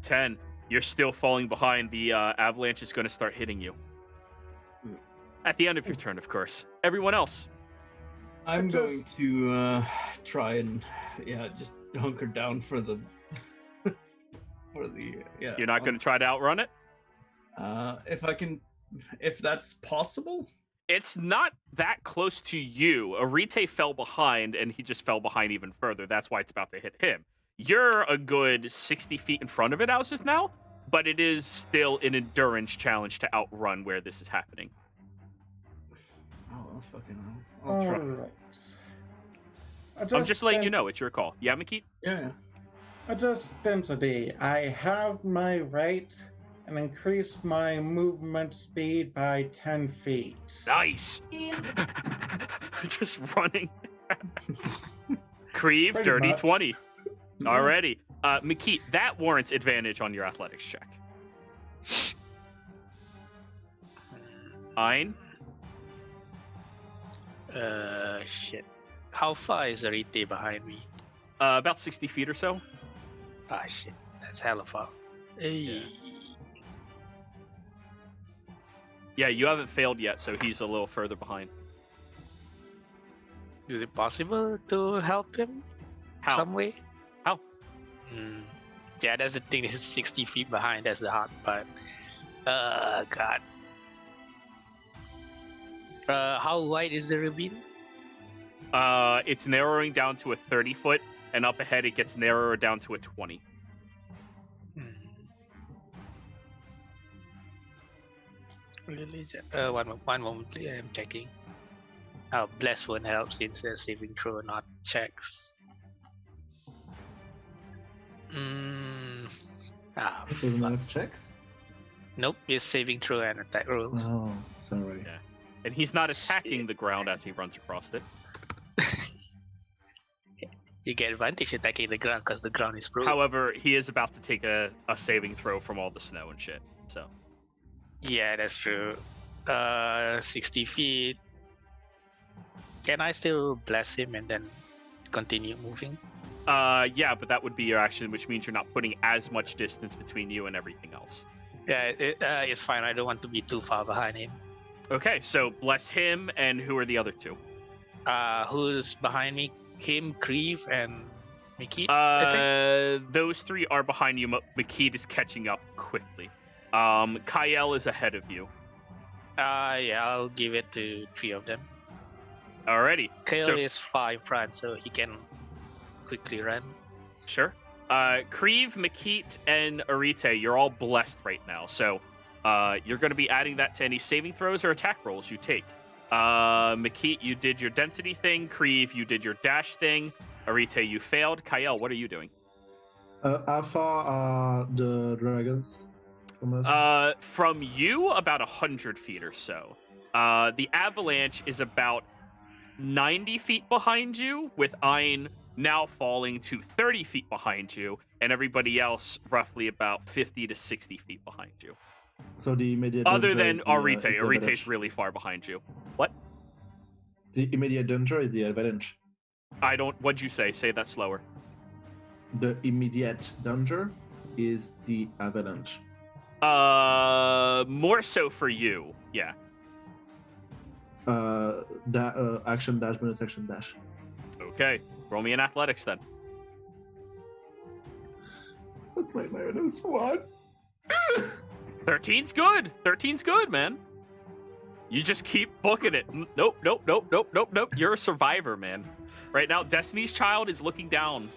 S1: 10. You're still falling behind. The avalanche is going to start hitting you. At the end of your turn, of course. Everyone else.
S6: I'm going to try and just hunker down for the
S1: You're not going to try to outrun it?
S6: if that's possible.
S1: It's not that close to you. Arite fell behind, and he just fell behind even further. That's why it's about to hit him. You're a good 60 feet in front of it as of now, but it is still an endurance challenge to outrun where this is happening.
S6: Oh, I'll fucking I'll try.
S5: Alright.
S1: I'm just letting you know. It's your call. Yeah, Mikit?
S6: Yeah.
S5: Adjust density. I have my right and increase my movement speed by 10 feet.
S1: Nice. Just running. Creve,
S5: Pretty
S1: dirty
S5: much.
S1: 20. Alrighty. Mikit, that warrants advantage on your athletics check. Ein?
S4: Shit. How far is Arite behind me?
S1: About 60 feet or so.
S4: Ah, shit. That's hella far. Hey.
S1: Yeah, you haven't failed yet, so he's a little further behind.
S4: Is it possible to help him?
S1: How?
S4: Some way?
S1: How?
S4: Yeah, that's the thing. He's 60 feet behind. That's the hard part. God. How wide is the ravine?
S1: It's narrowing down to a 30-foot, and up ahead it gets narrower down to a 20.
S4: Really? One moment, please. I'm checking. Bless won't help since they're saving throw, not checks.
S2: Doesn't have checks.
S4: Nope, he's saving throw and attack rolls.
S2: Oh, sorry.
S1: Yeah. And he's not attacking the ground as he runs across it.
S4: You get advantage attacking the ground because the ground is broken.
S1: However, he is about to take a saving throw from all the snow and shit. So
S4: Yeah, that's true. 60 feet. Can I still bless him and then continue moving?
S1: yeah, but that would be your action, which means you're not putting as much distance between you and everything else.
S4: Yeah, it's fine. I don't want to be too far behind him.
S1: Okay, so bless him, and who are the other two?
S4: Who's behind me? Kim, Creve, and Mickey? I think?
S1: Those three are behind you. McKeed is catching up quickly. Kyle is ahead of you.
S4: Yeah, I'll give it to 3 of them.
S1: Alrighty.
S4: Kale
S1: So-
S4: is far in front, so he can quickly run.
S1: Sure. Creve, McKeet, and Arite, you're all blessed right now. So you're going to be adding that to any saving throws or attack rolls you take. McKeet, you did your density thing. Creve, you did your dash thing. Arite, you failed. Kyle, what are you doing?
S2: How far are the dragons from us?
S1: From you, about 100 feet or so. The avalanche is about 90 feet behind you, with Ein now falling to 30 feet behind you, and everybody else roughly about 50 to 60 feet behind you.
S2: So the immediate
S1: Other
S2: danger
S1: than
S2: is the,
S1: Arite.
S2: is the
S1: Arite's
S2: avalanche.
S1: really far behind you. What?
S2: The immediate danger is the avalanche.
S1: I don't... What'd you say? Say that slower.
S2: The immediate danger is the avalanche.
S1: More so for you. Yeah.
S2: Action dash bonus action dash.
S1: Okay. Roll me in athletics then.
S2: That's my minus one.
S1: 13's good. 13's good, man. You just keep booking it. Nope, nope, nope, nope, nope, nope. You're a survivor, man. Right now, Destiny's Child is looking down.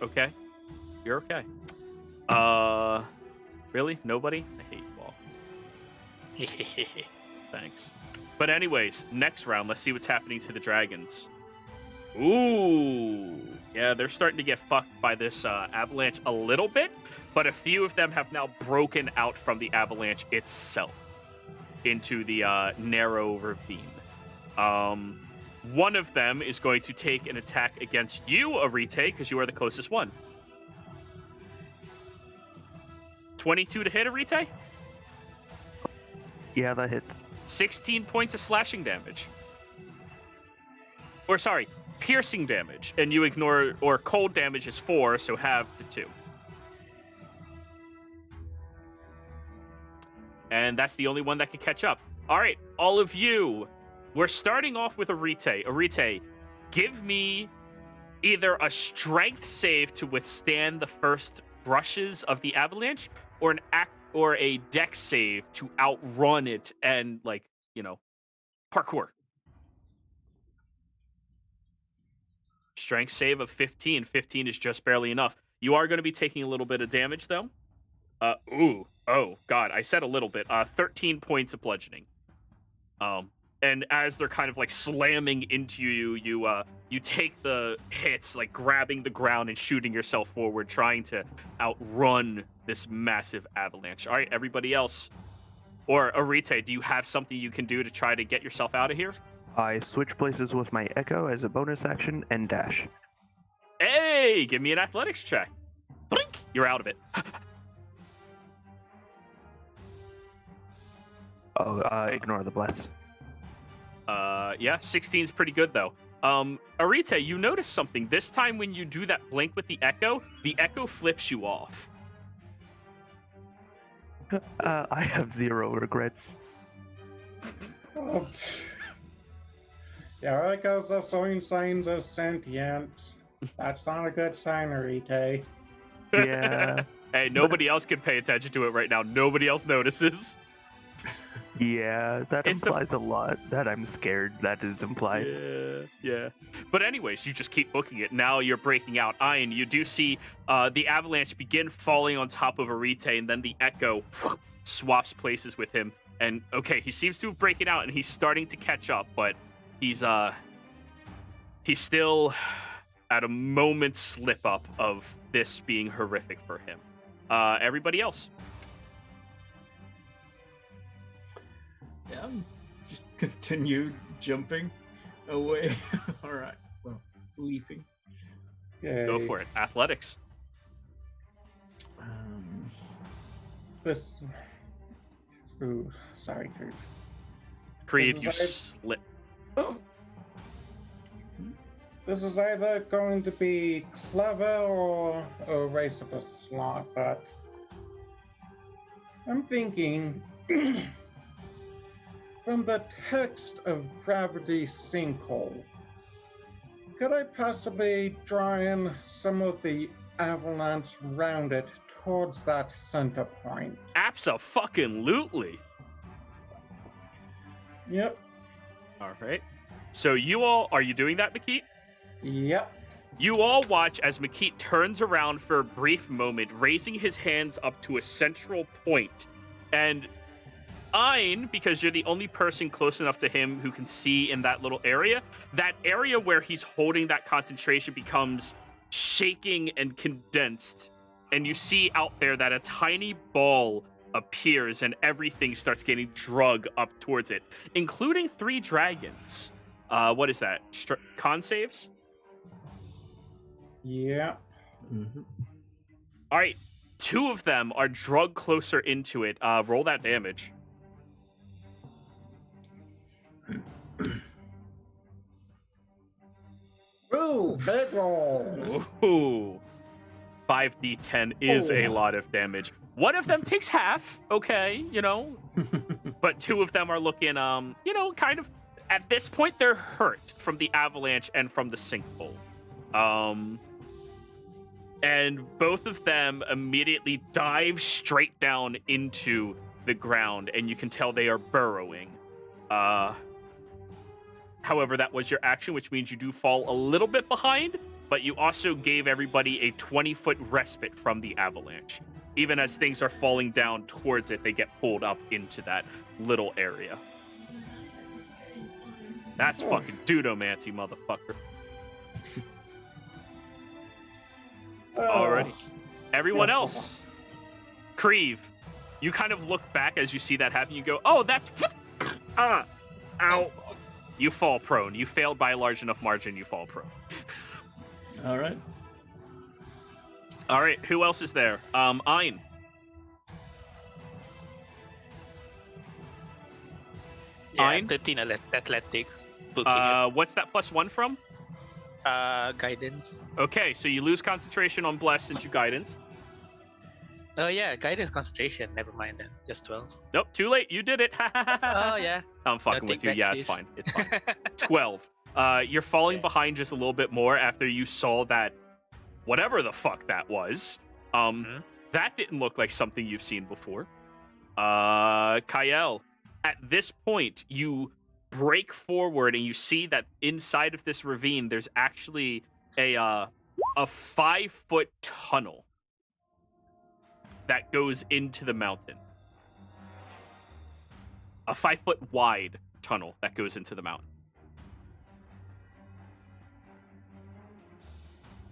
S1: Okay? You're okay. Really? Nobody? I hate you all. Thanks. But anyways, next round, let's see what's happening to the dragons. Ooh. Yeah, they're starting to get fucked by this avalanche a little bit, but a few of them have now broken out from the avalanche itself into the narrow ravine. One of them is going to take an attack against you, Arite, because you are the closest one. 22 to hit, Arite?
S3: Yeah, that hits.
S1: 16 points of slashing damage. Or sorry, piercing damage. And you ignore, or cold damage is 4, so halve to 2. And that's the only one that can catch up. All right, all of you. We're starting off with Arite. Arite, give me either a strength save to withstand the first brushes of the avalanche, or a dex save to outrun it and, like, you know, parkour. Strength save of 15. 15 is just barely enough. You are going to be taking a little bit of damage, though. Oh, God, I said a little bit. 13 points of bludgeoning. And as they're kind of, like, slamming into you, you take the hits, like, grabbing the ground and shooting yourself forward, trying to outrun this massive avalanche. All right, everybody else. Or, Arite, do you have something you can do to try to get yourself out of here?
S3: I switch places with my Echo as a bonus action and dash.
S1: Hey, give me an athletics check. Blink! You're out of it.
S3: Ignore the bless.
S1: Yeah, 16's pretty good, though. Arite, you notice something. This time when you do that blink with the Echo flips you off.
S3: I have 0 regrets.
S5: Oh. Yeah, Echoes are showing signs of sentience. That's not a good sign, Arite.
S3: Yeah,
S1: Hey, nobody else can pay attention to it right now. Nobody else notices.
S3: yeah, that
S1: It's the-
S3: implies a lot. That I'm scared, that is implied.
S1: Yeah. But anyways, you just keep booking it. Now you're breaking out. Ian, you do see the avalanche begin falling on top of Arite, and then the Echo swaps places with him. And, okay, he seems to break it out, and he's starting to catch up, but he's still at a moment's slip up of this being horrific for him. Everybody else.
S6: Yeah, just continue jumping away. All right. Well, leaping.
S5: Yay.
S1: Go for it. Athletics.
S5: This. Ooh, sorry, Kurt.
S1: Creed,
S5: This
S1: you
S5: is
S1: slip.
S5: This is either going to be clever or a race of the slot, but I'm thinking from the text of Gravity Sinkhole, could I possibly draw in some of the avalanche around it towards that center point?
S1: Abso-fucking-lutely.
S5: Yep.
S1: All right. So you all, are you doing that, Makit?
S5: Yep.
S1: You all watch as Makit turns around for a brief moment, raising his hands up to a central point. And Ein, because you're the only person close enough to him who can see in that little area, that area where he's holding that concentration becomes shaking and condensed. And you see out there that a tiny ball appears and everything starts getting drug up towards it, including 3 dragons. What is that? Con saves?
S5: Yeah.
S3: Mm-hmm.
S1: All right. 2 of them are drugged closer into it. Roll that damage.
S5: Ooh, big roll.
S1: Ooh. 5d10 is a lot of damage. One of them takes half, okay, but 2 of them are looking, kind of, at this point, they're hurt from the avalanche and from the sinkhole. And both of them immediately dive straight down into the ground, and you can tell they are burrowing. However, that was your action, which means you do fall a little bit behind, but you also gave everybody a 20-foot respite from the avalanche. Even as things are falling down towards it, they get pulled up into that little area. That's fucking dudomancy, motherfucker. Alrighty. Everyone else. Creve, you kind of look back as you see that happen. You go, oh, that's... ow. You fall prone. You failed by a large enough margin, you fall prone.
S6: All right.
S1: All right, who else is there? Ein.
S4: Yeah,
S1: Ein?
S4: 13 athletics. Booking
S1: What's that +1 from?
S4: guidance.
S1: Okay, so you lose concentration on Bless since you guidance.
S4: Oh yeah, guidance concentration. Never mind then. Just 12.
S1: Nope, too late. You did it.
S4: Oh yeah.
S1: I'm fucking with you.
S4: take
S1: Yeah,
S4: back
S1: it's
S4: safe.
S1: fine. It's fine. 12. You're falling behind just a little bit more after you saw that whatever the fuck that was. That didn't look like something you've seen before. Kyle, at this point, you break forward and you see that inside of this ravine, there's actually a 5-foot tunnel that goes into the mountain. A 5-foot wide tunnel that goes into the mountain.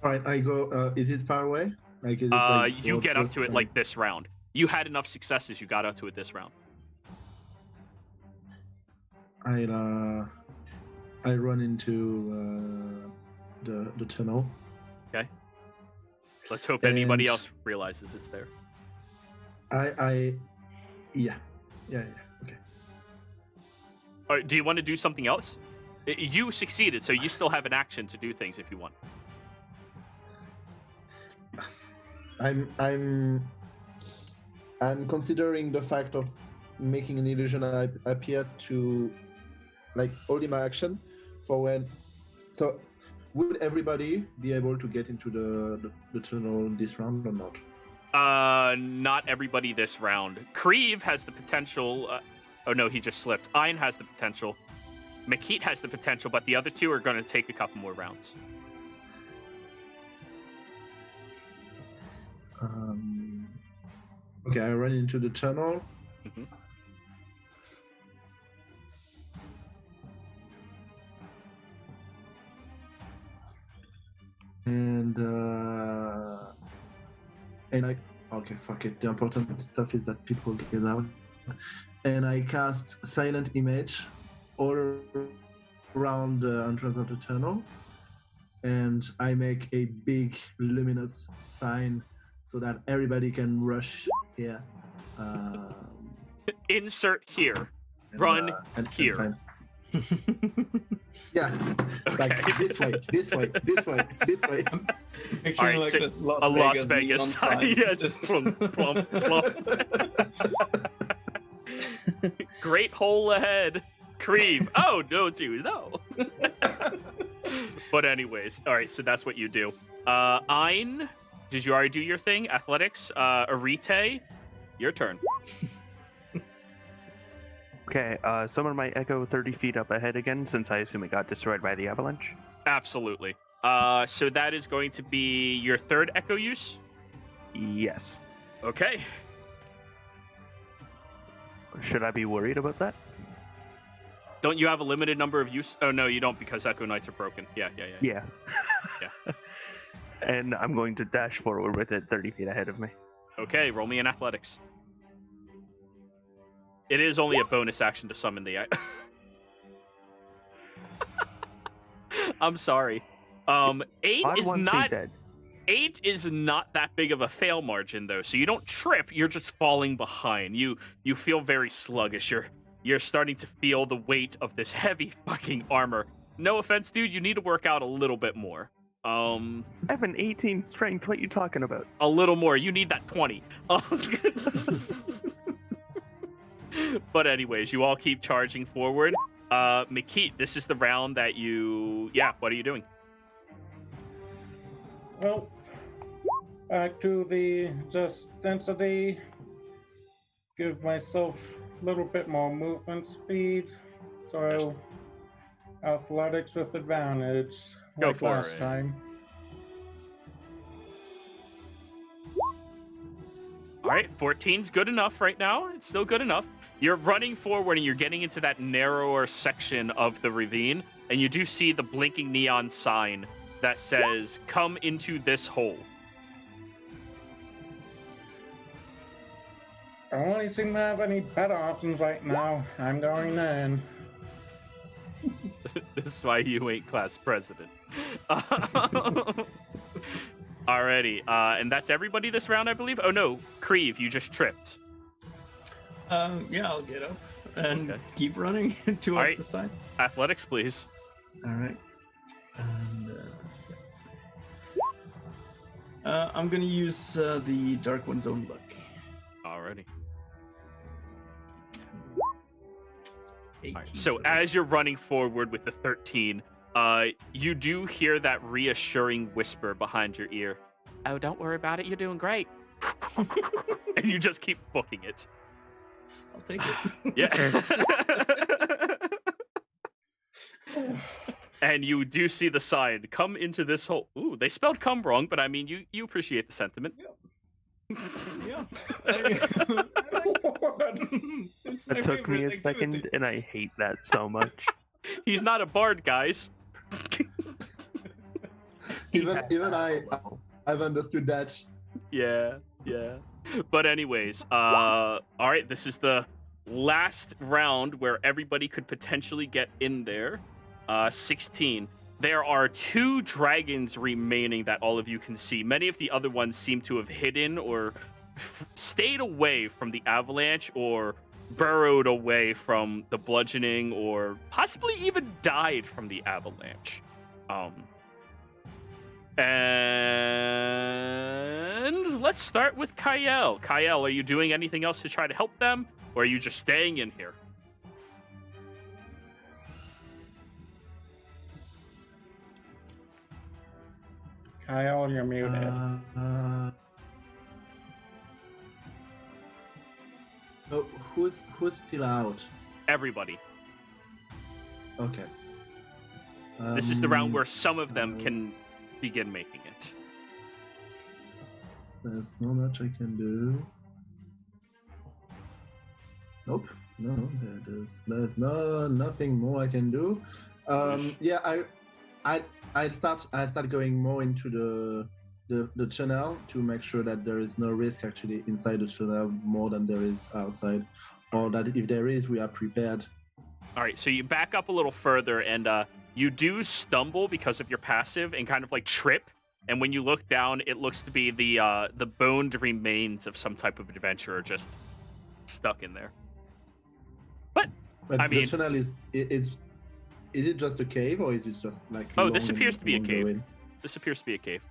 S2: All right, I go. Is it far away? Like, is it
S1: You get up to it like this round. You had enough successes. You got up to it this round.
S2: I run into the tunnel.
S1: Okay. Let's hope anybody else realizes it's there.
S2: Yeah. Okay.
S1: All right, do you want to do something else? You succeeded, so you still have an action to do things if you want.
S2: I'm considering the fact of making an illusion appear to, like, holding my action for when. So, would everybody be able to get into the tunnel this round or not?
S1: Not everybody this round. Creve has the potential. Oh no, he just slipped. Ein has the potential. Makit has the potential, but the other 2 are going to take a couple more rounds.
S2: Okay, I run into the tunnel.
S1: Mm-hmm.
S2: And I okay, fuck it. The important stuff is that people get out. and I cast Silent Image all around the entrance of the tunnel, and I make a big luminous sign so that everybody can rush here.
S1: Insert here.
S2: And,
S1: Run
S2: and
S1: here.
S2: find- Yeah,
S1: Okay.
S2: like this way.
S6: Picturing
S1: Alright,
S6: like
S1: so
S6: this Las
S1: a Las
S6: Vegas,
S1: Vegas
S6: neon
S1: sign. Yeah, just plump, plump, plump. Great hole ahead. Creve. Oh, don't you know? But anyways, all right, so that's what you do. Ein, did you already do your thing? Athletics. Arite, your turn.
S3: Okay, summon my Echo 30 feet up ahead again, since I assume it got destroyed by the avalanche.
S1: Absolutely. So that is going to be your third echo use.
S3: Yes.
S1: Okay.
S3: Should I be worried about that?
S1: Don't you have a limited number of use? Oh, no, you don't, because Echo Knights are broken. Yeah.
S3: Yeah.
S1: Yeah.
S3: And I'm going to dash forward with it 30 feet ahead of me.
S1: Okay, roll me in athletics. It is only a bonus action to summon the... I'm sorry. 8 is
S3: Odd ones
S1: not...
S3: be dead.
S1: 8 is not that big of a fail margin, though, so you don't trip, you're just falling behind. You feel very sluggish. You're starting to feel the weight of this heavy fucking armor. No offense, dude, you need to work out a little bit more.
S3: I have an 18 strength. What are you talking about?
S1: A little more. You need that 20. But anyways, you all keep charging forward. Mikit, this is the round that you... Yeah, what are you doing?
S5: Well, back to the just density. Give myself a little bit more movement speed. So athletics with advantage.
S1: Go
S5: like
S1: for
S5: last
S1: it.
S5: time.
S1: All right, 14's good enough right now. It's still good enough. You're running forward and you're getting into that narrower section of the ravine, and you do see the blinking neon sign that says, "Come into this hole."
S5: Don't really seem to have any better options right now. I'm going in.
S1: This is why you ain't class president. Alrighty, and that's everybody this round, I believe. Oh no, Creve, you just tripped.
S6: Yeah, I'll get up and
S1: Okay.
S6: keep running towards
S1: Alright.
S6: the side.
S1: Athletics, please.
S6: All right. And I'm gonna use the Dark One's own luck.
S1: Alrighty.
S6: 18
S1: Alright, so
S6: total.
S1: as you're running forward with the 13, you do hear that reassuring whisper behind your ear. Oh, don't worry about it. You're doing great. And you just keep booking it.
S6: I'll take it.
S1: Yeah. And you do see the sign, "Come into this hole." Ooh, they spelled "come" wrong, but I mean, you appreciate the sentiment.
S6: Yeah. It's my
S3: It took me a
S6: favorite
S3: second,
S6: activity.
S3: and I hate that so much.
S1: He's not a bard, guys.
S2: Even I've understood that.
S1: Yeah. But anyways, all right, this is the last round where everybody could potentially get in there. 16. There are 2 dragons remaining that all of you can see. Many of the other ones seem to have hidden or stayed away from the avalanche or burrowed away from the bludgeoning or possibly even died from the avalanche. And let's start with Kyle. Kyle, are you doing anything else to try to help them, or are you just staying in here?
S5: Kyle, you're muted.
S2: Oh, who's still out?
S1: Everybody.
S2: Okay.
S1: This is the round where some of them can begin making it.
S2: There's not much I can do. Nope. No, there's nothing more I can do. Yeah, I'd start going more into the tunnel to make sure that there is no risk actually inside the tunnel more than there is outside. or that if there is, we are prepared.
S1: All right, so you back up a little further, and you do stumble because of your passive and kind of like trip. And when you look down, it looks to be the boned remains of some type of adventurer just stuck in there. But I
S2: the
S1: mean,
S2: tunnel is it just a cave, or is it just like?
S1: oh, this
S2: long
S1: appears
S2: and
S1: to be a
S2: long
S1: cave.
S2: going?
S1: This appears to be a cave.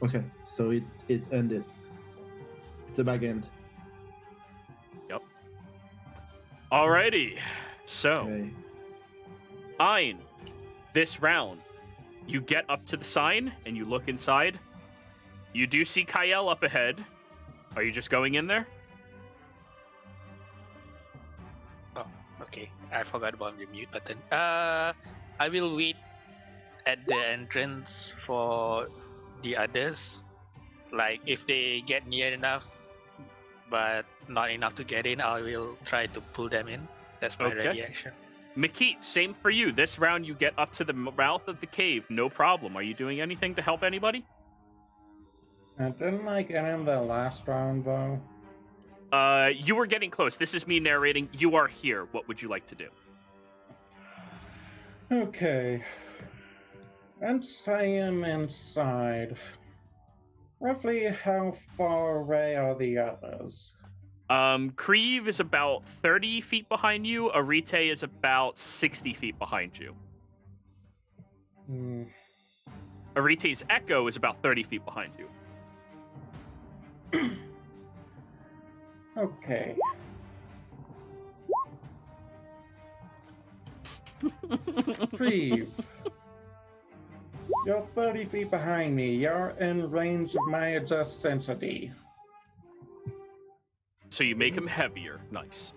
S2: Okay, so it's ended. It's a back end.
S1: Yep. Alrighty. So,
S2: Okay.
S1: Ein, this round, you get up to the sign and you look inside. You do see Kyle up ahead. Are you just going in there?
S4: Oh, okay. I forgot about the mute button. I will wait at the entrance for the others. Like, if they get near enough, but not enough to get in, I will try to pull them in. That's my
S1: Okay.
S4: ready action.
S1: Makit, same for you. This round, you get up to the mouth of the cave. No problem. Are you doing anything to help anybody?
S5: Didn't I get in the last round, though?
S1: You were getting close. This is me narrating. You are here. What would you like to do?
S5: Okay. Once I am inside, roughly how far away are the others?
S1: Krieve is about 30 feet behind you. Arite is about 60 feet behind you.
S5: Hmm.
S1: Arite's echo is about 30 feet behind you.
S5: Okay. Creve, you're 30 feet behind me. You're in range of my adjust density.
S1: So you make him heavier. Nice.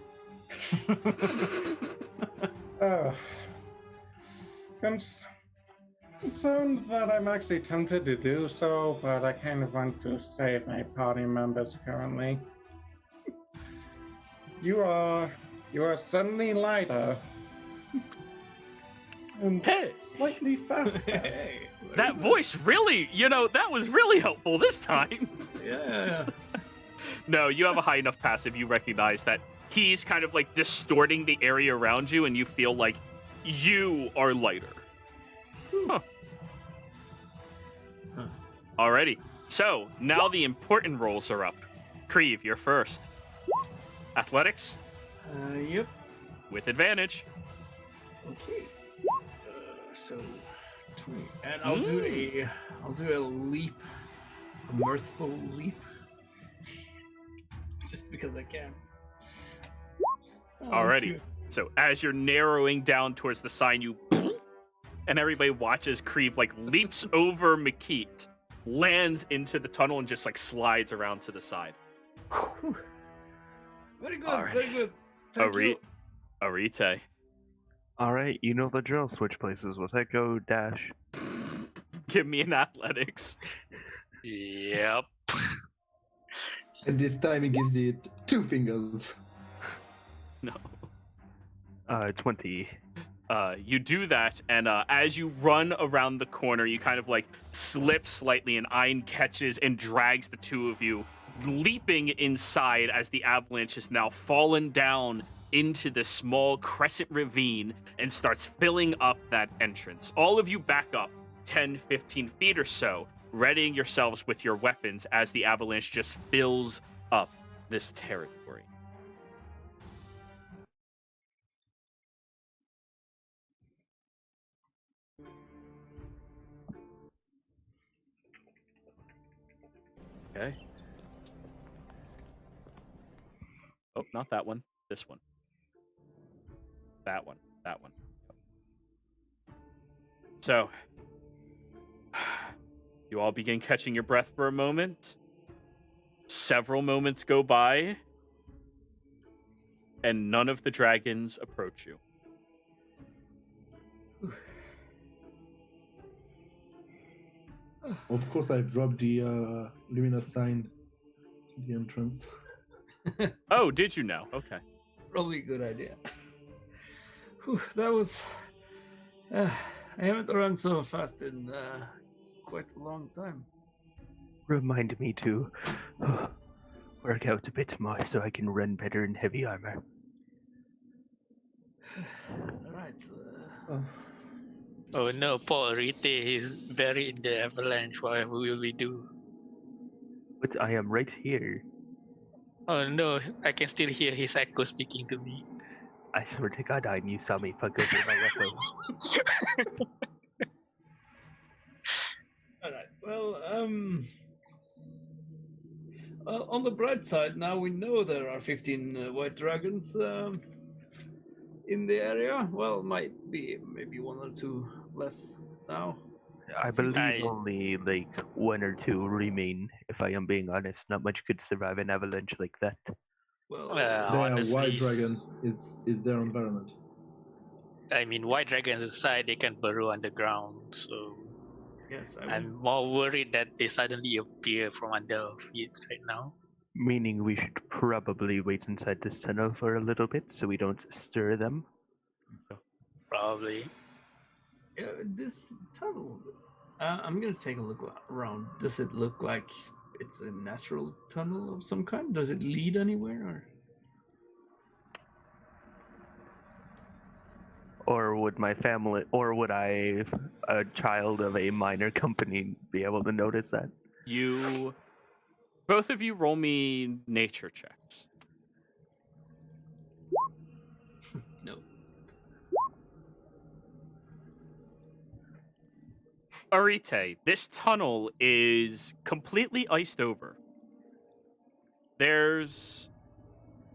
S5: Concerned that I'm actually tempted to do so, but I kind of want to save my party members currently. You are suddenly lighter. And
S1: Hey!
S5: slightly faster.
S6: Hey,
S1: That voice really, that was really helpful this time.
S6: Yeah.
S1: No, you have a high enough passive. You recognize that he's kind of like distorting the area around you, and you feel like you are lighter. Huh.
S6: Huh.
S1: Alrighty. So, now the important rolls are up. Krieve, you're first. Athletics
S6: Yep.
S1: with advantage.
S6: Okay. So 20, and I'll do a leap, a mirthful leap, just because I can.
S1: Alrighty. So as you're narrowing down towards the sign, you and everybody watches Krieve like leaps over Makit, lands into the tunnel, and just like slides around to the side.
S6: Whew. Very good.
S1: Alrighty.
S6: Very good. Thank you.
S1: Arite.
S3: Alright, you know the drill. Switch places with Echo, dash.
S1: Give me an athletics.
S4: Yep.
S2: And this time he gives it 2 fingers.
S1: No.
S3: 20.
S1: You do that, and as you run around the corner, you kind of like slip slightly, and Ein catches and drags the two of you, leaping inside as the avalanche has now fallen down into this small crescent ravine and starts filling up that entrance. All of you back up 10, 15 feet or so, readying yourselves with your weapons as the avalanche just fills up this territory. Okay. Oh, not that one. This one. That one. That one. So, you all begin catching your breath for a moment. Several moments go by, and none of the dragons approach you.
S2: Of course, I've dropped the luminous sign to the entrance.
S1: Oh, did you know? Okay.
S6: Probably a good idea. Whew, that was. I haven't run so fast in quite a long time.
S3: Remind me to work out a bit more so I can run better in heavy armor.
S6: Alright.
S4: Oh no, poor Rite, he's buried in the avalanche. What will we do?
S3: But I am right here.
S4: Oh no, I can still hear his echo speaking to me.
S3: I swear to God, you saw me fuck over my weapon.
S6: Alright, well, on the bright side, now we know there are 15 white dragons in the area. Well, might be maybe one or two less now.
S3: I believe only like one or two remain, if I am being honest. Not much could survive an avalanche like that.
S6: Well,
S2: Their
S4: honestly,
S2: white dragon is their environment.
S4: I mean, white dragons aside, they can burrow underground. So
S6: yes,
S4: I'm more worried that they suddenly appear from under our feet right now.
S3: Meaning we should probably wait inside this tunnel for a little bit so we don't stir them.
S4: Probably.
S6: This tunnel. I'm gonna take a look around. Does it look like it's a natural tunnel of some kind? Does it lead anywhere?
S3: Or would my family, or would I, a child of a minor company, be able to notice that?
S1: Both of you roll me nature checks.
S6: No.
S1: Arite, this tunnel is completely iced over. There's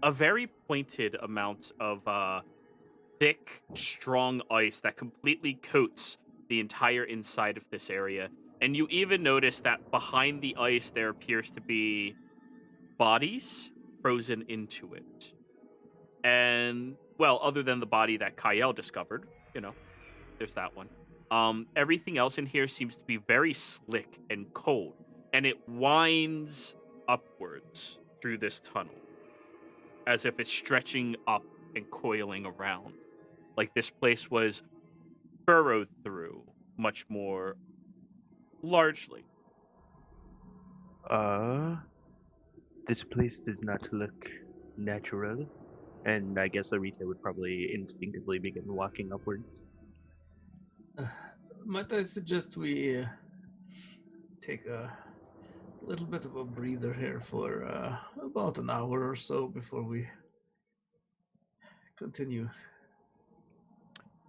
S1: a very pointed amount of thick, strong ice that completely coats the entire inside of this area. And you even notice that behind the ice there appears to be bodies frozen into it. And, well, other than the body that Kyle discovered, there's that one. Everything else in here seems to be very slick and cold, and it winds upwards through this tunnel as if it's stretching up and coiling around. Like this place was burrowed through much more largely.
S3: This place does not look natural, and I guess Arita would probably instinctively begin walking upwards.
S6: Might I suggest we take a little bit of a breather here for about an hour or so before we continue?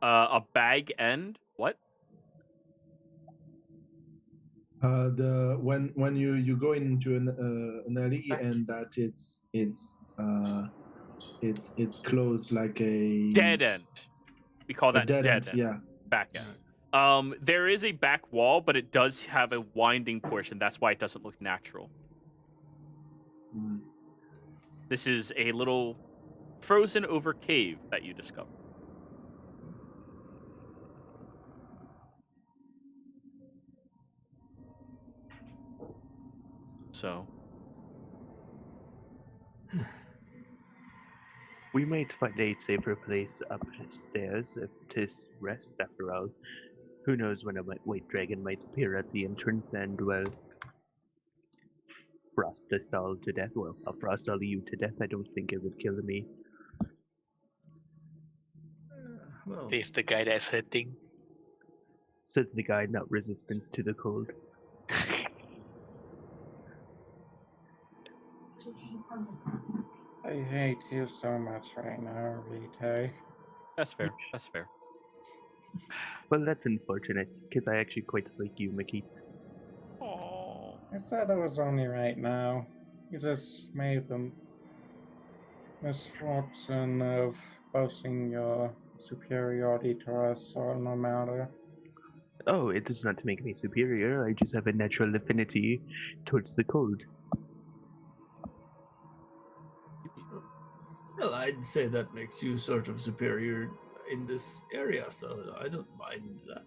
S1: A bag end? What?
S2: When you go into an alley and that it's closed like a
S1: dead end. We call that dead end.
S2: Yeah.
S1: Back end. There is a back wall, but it does have a winding portion. That's why it doesn't look natural.
S2: Mm.
S1: This is a little frozen over cave that you discover. So
S3: we might find a safer place upstairs to rest after all. Who knows when a white dragon might appear at the entrance and, well, frost us all to death. Well, I'll frost all of you to death. I don't think it would kill me.
S6: Well,
S4: He's the guy that's hurting.
S3: Says the guy not resistant to the cold.
S5: I hate you so much right now, Rite.
S1: that's fair. That's fair.
S3: Well, that's unfortunate, because I actually quite like you, Mickey.
S1: Aww.
S5: I said it was only right now. You just made the misfortune of boasting your superiority to us, or no matter.
S3: Oh, it does not make me superior. I just have a natural affinity towards the cold.
S6: well, I'd say that makes you sort of superior in this area, so I don't mind that.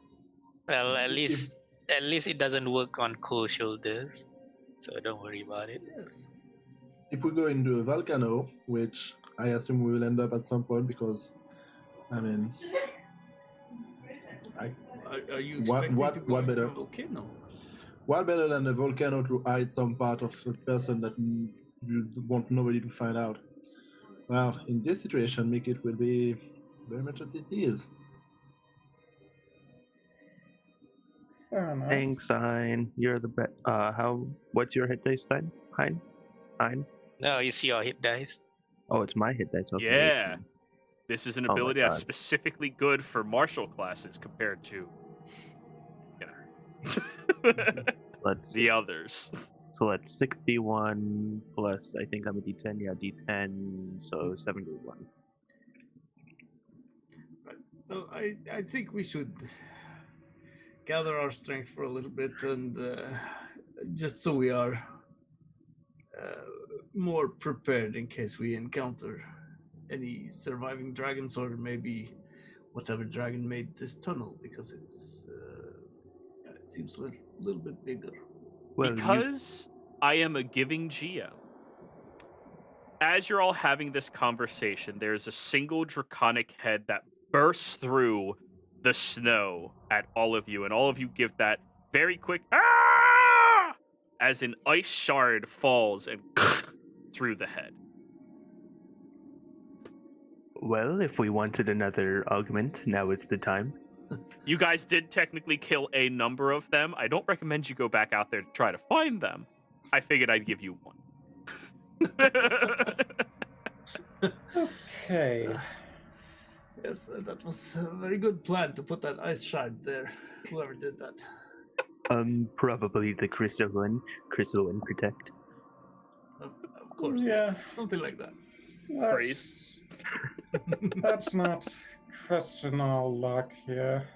S4: Well, at least it doesn't work on cold shoulders, so don't worry about it.
S6: Yes.
S2: If we go into a volcano, which I assume we will end up at some point, because I mean,
S6: Are you
S2: What-
S6: expecting
S2: what-
S6: to go
S2: what
S6: into
S2: better?
S6: a volcano?
S2: what better than a volcano to hide some part of a person that you want nobody to find out. Well, in this situation, make it will be very much as it is.
S5: Fair enough.
S3: Thanks, Hein. You're the best. What's your hit dice then? Hein?
S4: No, you see your hit dice.
S3: Oh, it's my hit dice. Okay.
S1: Yeah. This is an
S3: Oh my
S1: ability that's
S3: God.
S1: specifically good for martial classes compared to,
S3: Let's
S1: the others.
S3: So that's 61 plus, I think I'm a D10. Yeah, D10. So 71.
S6: Well, I think we should gather our strength for a little bit, and just so we are more prepared in case we encounter any surviving dragons, or maybe whatever dragon made this tunnel, because it seems a little bit bigger.
S3: Well,
S1: Because I am a giving GM, as you're all having this conversation, there's a single draconic head that bursts through the snow at all of you, and all of you give that very quick "ah!" as an ice shard falls and through the head.
S3: Well, if we wanted another augment, now is the time.
S1: You guys did technically kill a number of them. I don't recommend you go back out there to try to find them. I figured I'd give you one.
S5: Okay.
S6: Yes, that was a very good plan to put that ice shard there. Whoever did that.
S3: Probably the crystalline protect.
S6: Of course.
S5: Yeah.
S6: Yes. Something like that.
S1: Praise.
S5: That's not trusting our luck here.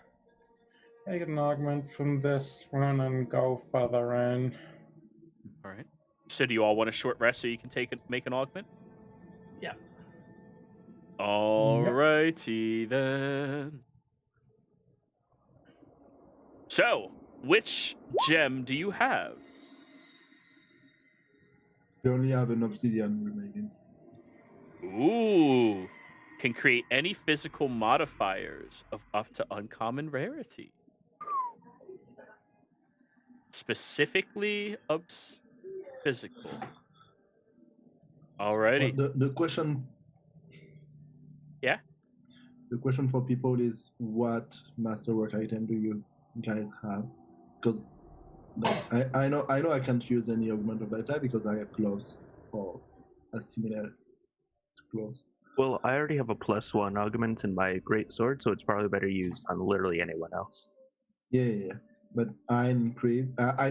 S5: Take an augment from this one and go further in.
S1: All right. So do you all want a short rest so you can make an augment?
S6: Yeah.
S1: Alrighty then. So, which gem do you have?
S2: We only have an obsidian remaining.
S1: Ooh. Can create any physical modifiers of up to uncommon rarity. Specifically physical. Alrighty.
S2: The question.
S1: Yeah?
S2: The question for people is, what masterwork item do you guys have? Because I know I can't use any augment of that type because I have gloves or a similar gloves.
S3: Well, I already have a +1 augment in my great sword, so it's probably better used on literally anyone else.
S2: Yeah. But I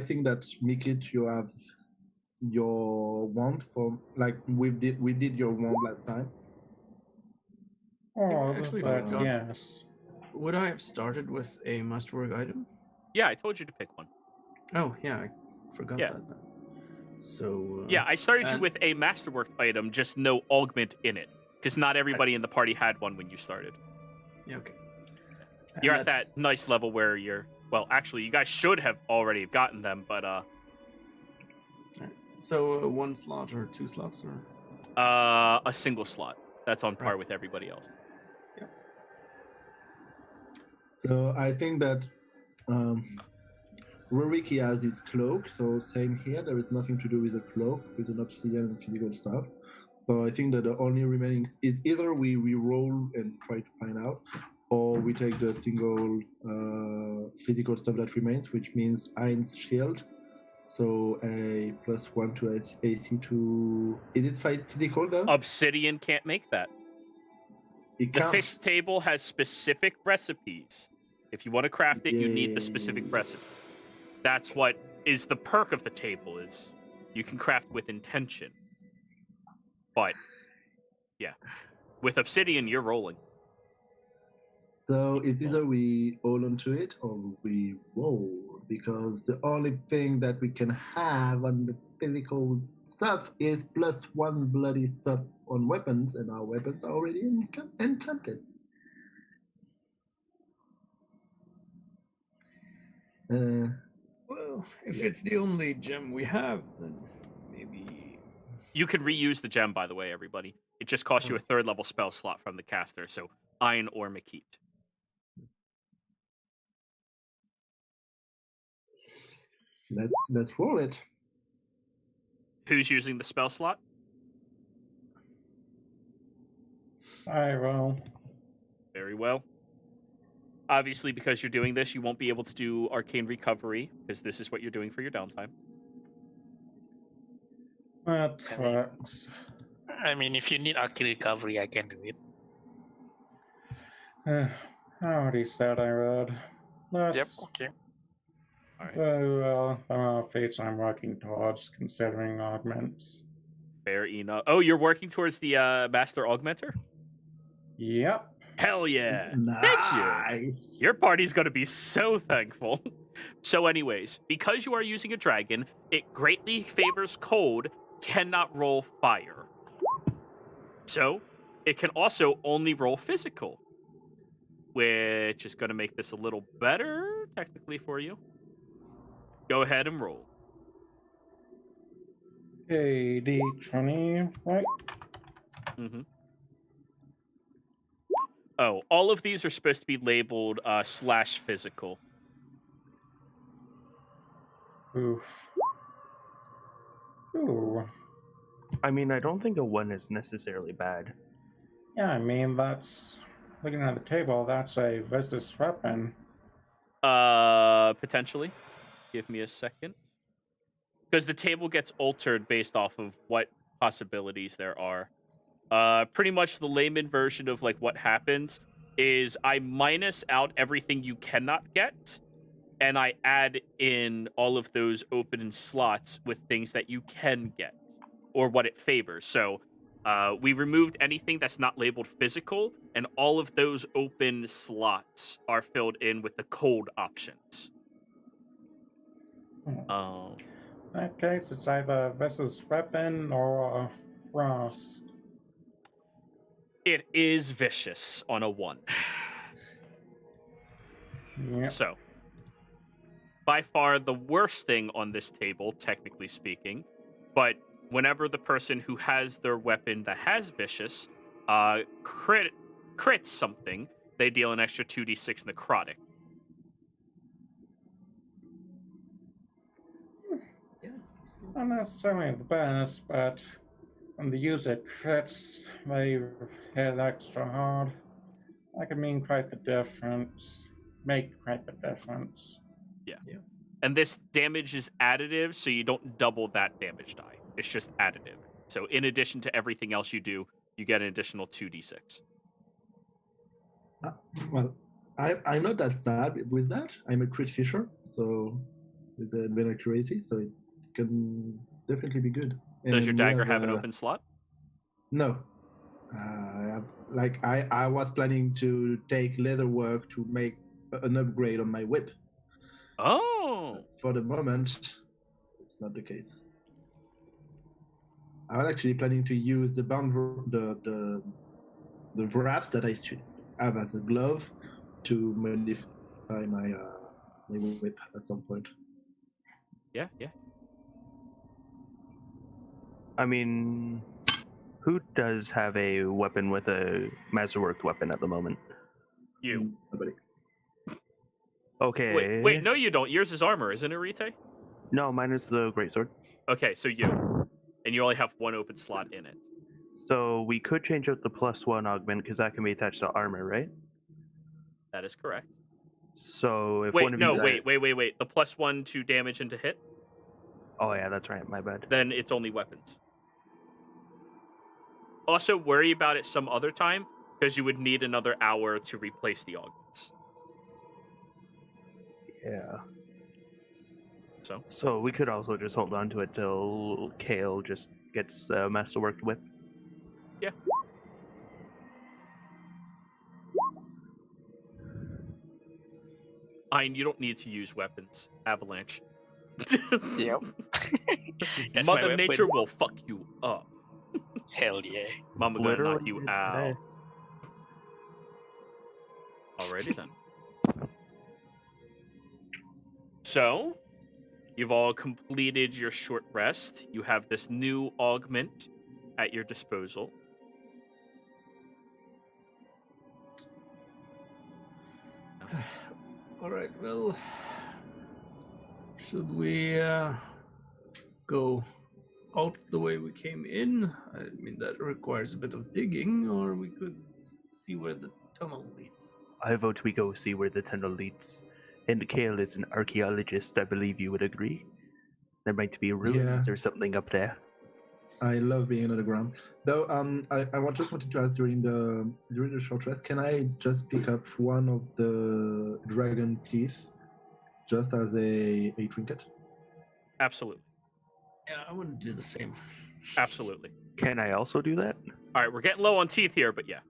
S2: think that Mikit, you have your wand for like we did your wand last time.
S5: Oh,
S6: Actually,
S5: but
S6: forgot.
S5: yes.
S6: Would I have started with a masterwork item?
S1: Yeah, I told you to pick one.
S6: Oh, yeah, I forgot
S1: Yeah.
S6: that. So.
S1: Yeah, I started you
S6: and-
S1: with a masterwork item, just no augment in it. Because not everybody in the party had one when you started.
S6: Yeah, okay.
S1: You're
S6: And
S1: at that
S6: that's-
S1: nice level where you're... Well, actually, you guys should have already gotten them, but...
S6: So, one slot or two slots, or?
S1: a single slot. That's on par
S6: Right.
S1: with everybody else.
S2: So I think that Ruriki has his cloak, so same here. There is nothing to do with a cloak, with an obsidian and physical stuff. So I think that the only remaining is either we re-roll and try to find out, or we take the single physical stuff that remains, which means Hein's shield. So a +1 to AC to... Is it physical though?
S1: Obsidian can't make that.
S2: It
S1: The
S2: counts.
S1: fixed table has specific recipes. If you want to craft it, you need the specific recipe. That's what is the perk of the table, is you can craft with intention. But, yeah. With obsidian, you're rolling.
S2: So it's either we hold on to it or we roll, because the only thing that we can have on the physical stuff is +1 bloody stuff on weapons, and our weapons are already enchanted.
S6: Well, if it's the only gem we have, then maybe.
S1: You can reuse the gem, by the way, everybody. It just costs you a 3rd level spell slot from the caster, so Ein or Makit.
S2: Let's roll it.
S1: Who's using the spell slot?
S5: I will.
S1: Very well. Obviously, because you're doing this, you won't be able to do Arcane Recovery, because this is what you're doing for your downtime.
S5: That works.
S4: I mean, if you need arcane recovery, I can do it.
S5: I already said I would. Let's
S4: Yep. Okay.
S1: All right.
S5: do the amount of feats I'm working towards, considering augments.
S1: Fair enough. Oh, you're working towards the Master Augmenter?
S5: Yep.
S1: Hell yeah. Thank you.
S2: Nice.
S1: Your party's going to be so thankful. So anyways, because you are using a dragon, it greatly favors cold, cannot roll fire. So, it can also only roll physical, which is going to make this a little better, technically, for you. Go ahead and roll.
S5: Okay, D20, right?
S1: Mm-hmm. Oh, all of these are supposed to be labeled /physical.
S5: Oof. Ooh.
S3: I mean, I don't think a 1 is necessarily bad.
S5: Yeah, I mean, that's... Looking at the table, that's a vicious weapon.
S1: Potentially. Give me a second. Because the table gets altered based off of what possibilities there are. Pretty much the layman version of like what happens is I minus out everything you cannot get, and I add in all of those open slots with things that you can get, or what it favors. So we removed anything that's not labeled physical, and all of those open slots are filled in with the cold options.
S5: In that case, it's either a vicious weapon or a frost.
S1: It is vicious on a 1.
S5: Yep.
S1: So, by far the worst thing on this table, technically speaking, but whenever the person who has their weapon that has vicious crits something, they deal an extra 2d6 necrotic.
S6: Yeah.
S5: Not necessarily the best, but when the user crits, they hit extra hard. That could mean quite the difference. Make quite the difference.
S1: And this damage is additive, so you don't double that damage die. It's just additive. So in addition to everything else you do, you get an additional 2d6.
S2: Well, I'm not that sad with that. I'm a crit fisher, so with a advanced accuracy, so it can definitely be good.
S1: Does your
S2: And we
S1: dagger have an open slot?
S2: No. I was planning to take leather work to make an upgrade on my whip.
S1: Oh!
S2: For the moment, it's not the case. I was actually planning to use the wraps that I have as a glove to modify my whip at some point.
S1: Yeah.
S3: I mean, who does have a weapon with a masterworked weapon at the moment?
S1: You.
S2: Nobody.
S3: Okay.
S1: Wait, no you don't. Yours is armor, isn't it, Rite?
S3: No, mine is the greatsword.
S1: Okay, so you. And you only have one open slot in it.
S3: So we could change out the +1 augment because that can be attached to armor, right?
S1: That is correct.
S3: So if
S1: Wait,
S3: one of
S1: no,
S3: you
S1: wait. The +1 to damage and to hit,
S3: Oh yeah, that's right. My bad.
S1: then it's only weapons. Also, worry about it some other time, because you would need another hour to replace the augments.
S3: Yeah.
S1: So?
S3: So we could also just hold on to it till Kale just gets masterworked whip.
S1: Yeah. You don't need to use weapons. Avalanche.
S4: Yep. That's my
S1: Mother
S4: weapon.
S1: Nature will fuck you up.
S4: Hell yeah.
S1: Mama gonna knock
S3: Literally,
S1: you
S3: yeah.
S1: out. Alrighty then. So, you've all completed your short rest. You have this new augment at your disposal.
S6: All right. Well, should we go out the way we came in? I mean, that requires a bit of digging, or we could see where the tunnel leads.
S3: I vote we go see where the tunnel leads. And Kale is an archaeologist, I believe you would agree. There might be ruins
S2: Yeah.
S3: or something up there.
S2: I love being underground. Though, just wanted to ask during the short rest, can I just pick up one of the dragon teeth, just as a trinket?
S1: Absolutely.
S6: Yeah, I wouldn't do the same.
S1: Absolutely.
S3: Can I also do that?
S1: All right, we're getting low on teeth here, but yeah.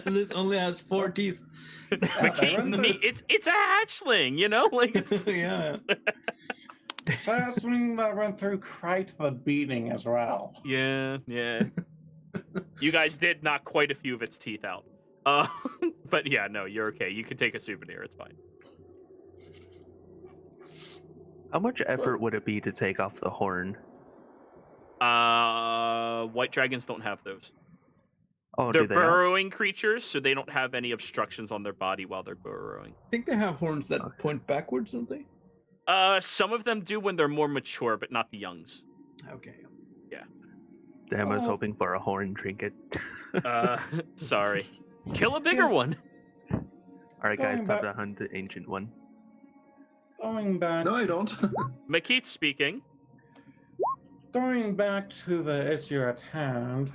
S6: This only has 4 teeth.
S1: It's a hatchling, you know? Like it's
S6: Yeah.
S5: Something that went through quite the beating as well.
S1: Yeah. You guys did knock quite a few of its teeth out. But yeah, no, you're okay. You can take a souvenir. It's fine.
S3: How much effort would it be to take off the horn?
S1: White dragons don't have those.
S3: Oh,
S1: They're
S3: do they not?
S1: burrowing creatures, so they don't have any obstructions on their body while they're burrowing.
S6: I think they have horns that point backwards, don't they?
S1: Some of them do when they're more mature, but not the youngs.
S6: Okay.
S3: Damn, I was hoping for a horn trinket.
S1: Sorry. Kill a bigger one.
S3: Alright, guys,
S5: Going
S3: time
S5: back-
S3: to hunt the ancient one.
S5: Going back,
S2: No, I don't.
S1: Makeet speaking.
S5: going back to the issue at hand.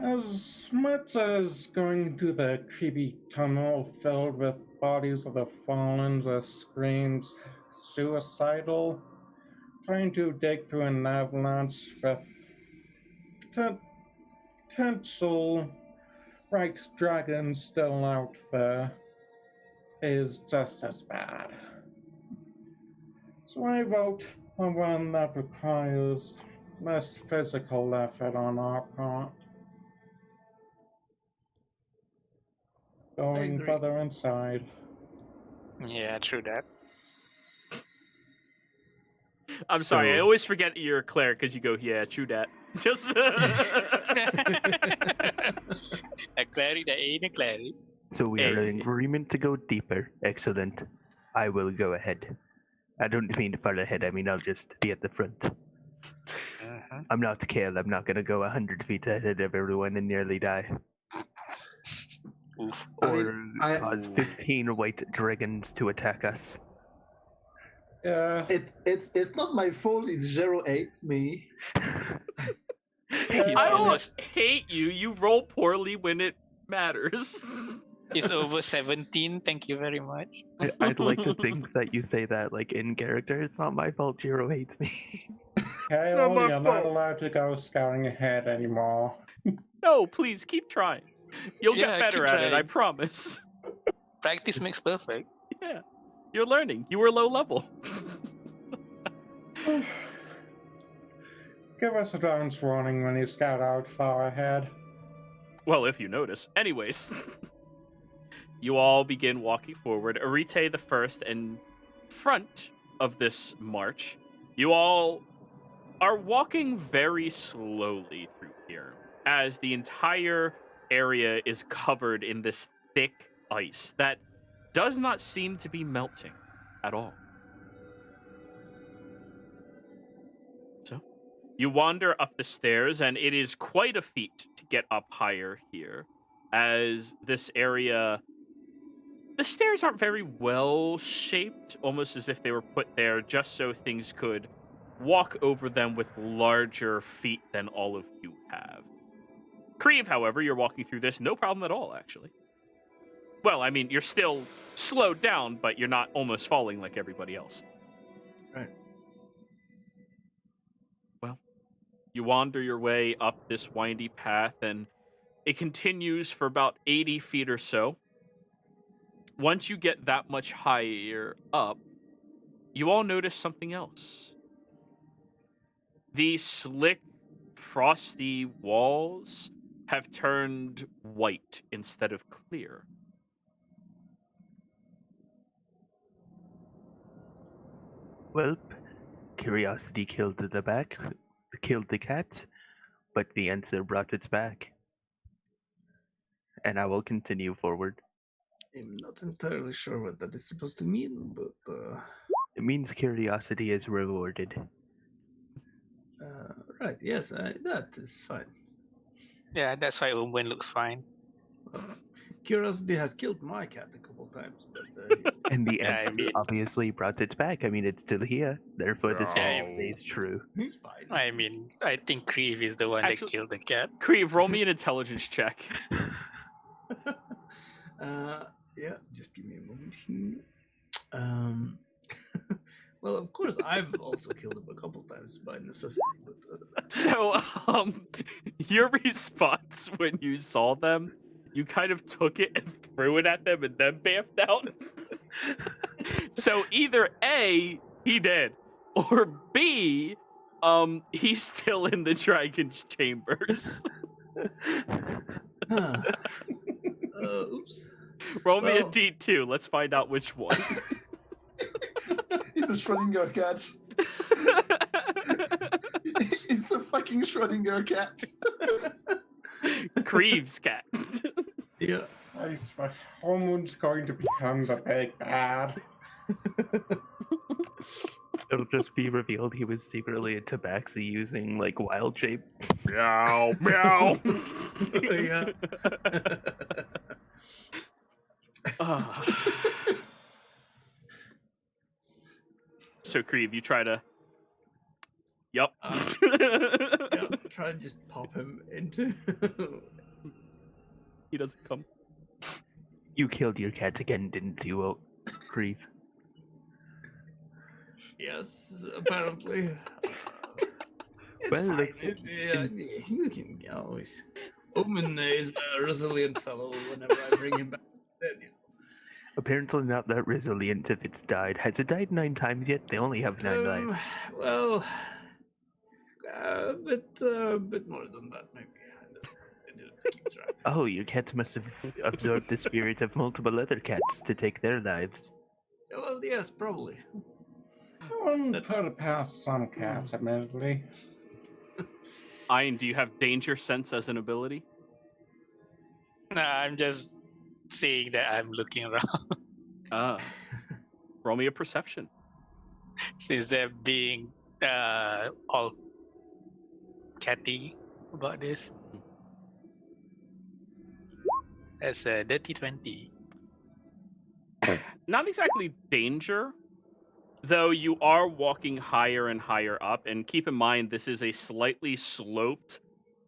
S5: As much as going to the creepy tunnel filled with bodies of the fallen that screams suicidal, trying to dig through an avalanche with potential right dragons still out there is just as bad. So I vote for one that requires less physical effort on our part. Going
S6: agree.
S5: further inside.
S4: Yeah, true that.
S1: I'm sorry, I
S3: So-
S1: always forget that you're a cleric because you go, yeah, true that. Just
S4: A cleric that ain't a cleric.
S3: So we are
S1: Hey.
S3: in agreement to go deeper. Excellent. I will go ahead. I don't mean to far ahead, I mean I'll just be at the front.
S4: Mhm.
S3: I'm not Kale, I'm not gonna go 100 feet ahead of everyone and nearly die.
S4: Oof.
S2: I
S3: Or
S2: mean, I-
S3: cause 15 white dragons to attack us.
S5: Yeah.
S2: It's not my fault. It's Zero hates me.
S4: He's
S1: I don't
S4: almost,
S1: hate you. You roll poorly when it matters.
S4: he's over 17. Thank you very much.
S3: I'd like to think that you say that like in character. It's not my fault Jiro hates me.
S5: Kyle,
S1: my
S5: you're not
S1: fault.
S5: allowed to go scouting ahead anymore.
S1: No, please keep trying. You'll
S4: Yeah,
S1: get better
S4: keep
S1: at it, I
S4: trying.
S1: promise.
S4: Practice makes perfect.
S1: Yeah, you're learning. You were low level.
S5: Give us a advance warning when you scout out far ahead.
S1: Well, if you notice. Anyways, you all begin walking forward. Arite the first and front of this march. You all are walking very slowly through here, as the entire area is covered in this thick ice that does not seem to be melting at all. So, you wander up the stairs, and it is quite a feat to get up higher here, as this area. The stairs aren't very well shaped, almost as if they were put there just so things could walk over them with larger feet than all of you have. Creve, however, you're walking through this no problem at all, actually. Well, I mean, you're still slowed down, but you're not almost falling like everybody else.
S6: Right.
S1: Well, you wander your way up this windy path, and it continues for about 80 feet or so. Once you get that much higher up, you all notice something else. The slick, frosty walls have turned white instead of clear.
S3: Well, curiosity killed killed the cat, but the answer brought it back. And I will continue forward.
S6: I'm not entirely sure what that is supposed to mean, but
S3: It means curiosity is rewarded.
S6: Right, yes, that is fine.
S4: Yeah, that's why Umwen looks fine.
S6: Curiosity has killed my cat a couple times, but
S3: And the
S4: Yeah, I
S3: answer
S4: mean-
S3: obviously brought it back. I mean, it's still here. Therefore, the saying
S1: No.
S3: stays true.
S6: he's fine.
S4: I mean, I think Creve is the one
S1: Actually-
S4: that killed the cat.
S1: Creve, roll me an intelligence check.
S6: Yeah, just give me a moment here. Well, of course, I've also killed him a couple times by necessity, but
S1: So, your response when you saw them, you kind of took it and threw it at them and then baffed out. So either A, he did, or B, he's still in the dragon's chambers.
S6: oops.
S1: Roll me a
S6: Well-
S1: D2. Let's find out which one.
S2: It's a Schrodinger cat. It's a fucking Schrodinger cat.
S1: Creeve's cat.
S6: Yeah.
S5: I swear, Homewood's going to become the big bad.
S3: It'll just be revealed he was secretly a tabaxi using like wild shape.
S1: Meow, meow.
S6: Yeah.
S1: Ah. So, Creve, you try to. Yup.
S6: Yeah, try and just pop him into.
S1: He doesn't come.
S3: You killed your cat again, didn't you, Creve?
S6: Yes, apparently. It's
S3: Well,
S6: fine.
S3: looks like
S6: Yeah, you can always. Omen is a resilient fellow whenever I bring him back. Then, you know.
S3: Apparently not that resilient if it's died. Has it died 9 times yet? They only have 9 lives.
S6: Well, a bit more than that, maybe. I didn't keep track.
S3: Oh, your cat must have absorbed the spirit of multiple other cats to take their lives.
S6: Well, yes, probably.
S5: I wouldn't put it past some cats, admittedly.
S1: Ian, do you have danger sense as an ability?
S4: No, I'm just seeing that I'm looking around.
S1: Ah. Roll me a perception.
S4: Since they're being all catty about this. That's a dirty 20.
S1: Not exactly danger, though you are walking higher and higher up. And keep in mind, this is a slightly sloped,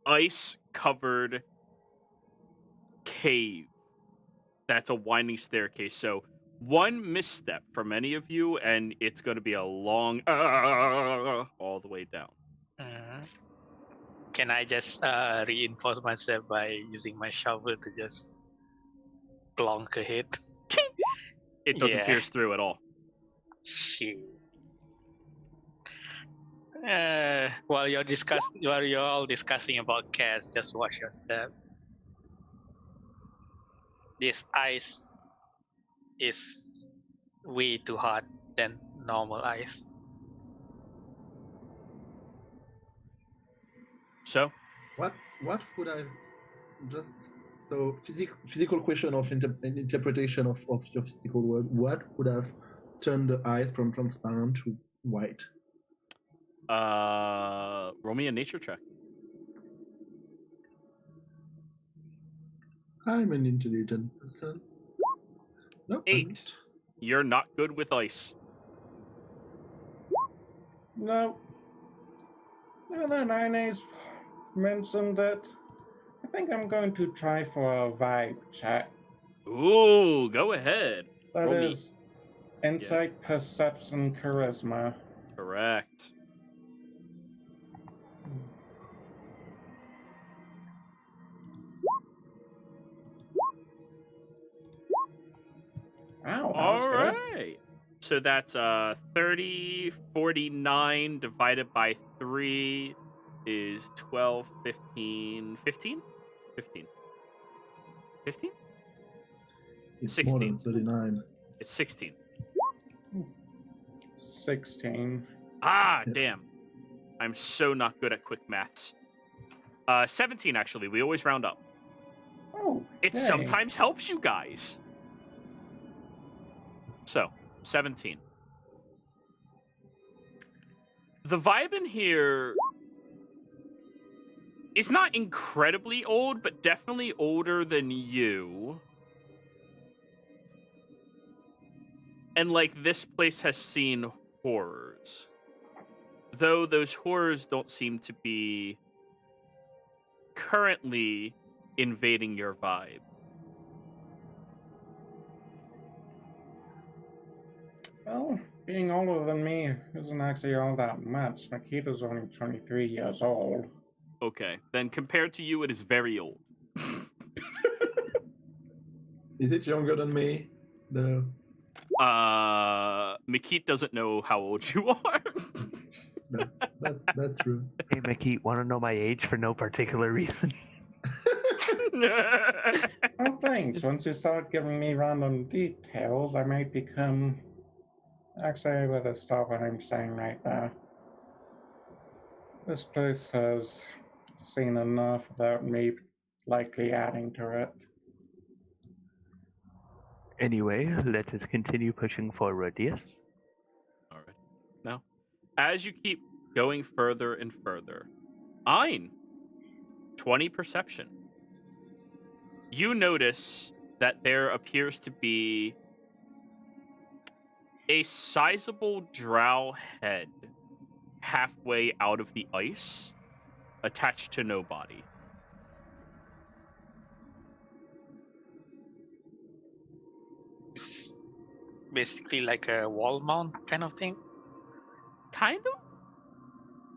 S1: ice-covered cave. That's a winding staircase. So one misstep from any of you, and it's going to be a long all the way down.
S4: Mhm. Can I just reinforce myself by using my shovel to just plonk ahead?
S1: It doesn't
S4: Yeah.
S1: pierce through at all.
S4: Shit. While you're all discussing about cats, just watch your step. This ice is way too hot than normal ice.
S1: So,
S2: What would I just so physical question of interpretation of your physical world? What would have turned the ice from transparent to white?
S1: roll me a nature check.
S2: I'm an intelligent person. No, I'm
S1: 8.
S2: not.
S1: You're not good with ice.
S5: No. The other 9As mentioned that. I think I'm going to try for a vibe check.
S1: Ooh, go ahead.
S5: That
S1: Roll me.
S5: is insight, perception, charisma.
S1: Correct.
S5: Wow, that was
S1: All
S5: good.
S1: right. So that's 30, 49 divided by 3 is 12, 15, 15? 15. 15?
S2: It's more than
S1: 16.
S2: 39.
S1: It's 16.
S5: 16.
S1: Ah,
S2: Yep.
S1: damn. I'm so not good at quick maths. 17, actually. We always round up.
S5: Oh,
S1: It
S5: yay.
S1: sometimes helps you guys. So, 17. The vibe in here It's not incredibly old, but definitely older than you. And, like, this place has seen horrors. Though those horrors don't seem to be currently invading your vibe.
S5: Well, being older than me isn't actually all that much. Makita's only 23 years old.
S1: Okay, then compared to you, it is very old.
S2: Is it younger than me? No.
S1: Makit doesn't know how old you are.
S2: That's true.
S3: Hey, Mickey, want to know my age for no particular reason?
S5: Oh, thanks. Once you start giving me random details, I might become... Actually, I better stop what I'm saying right now. This place has seen enough without me likely adding to it.
S3: Anyway, let us continue pushing forward, yes?
S1: All right. Now, as you keep going further and further, Ein, 20 perception. You notice that there appears to be a sizable drow head halfway out of the ice, attached to no body.
S4: It's basically like a wall mount kind of thing.
S1: Kind of?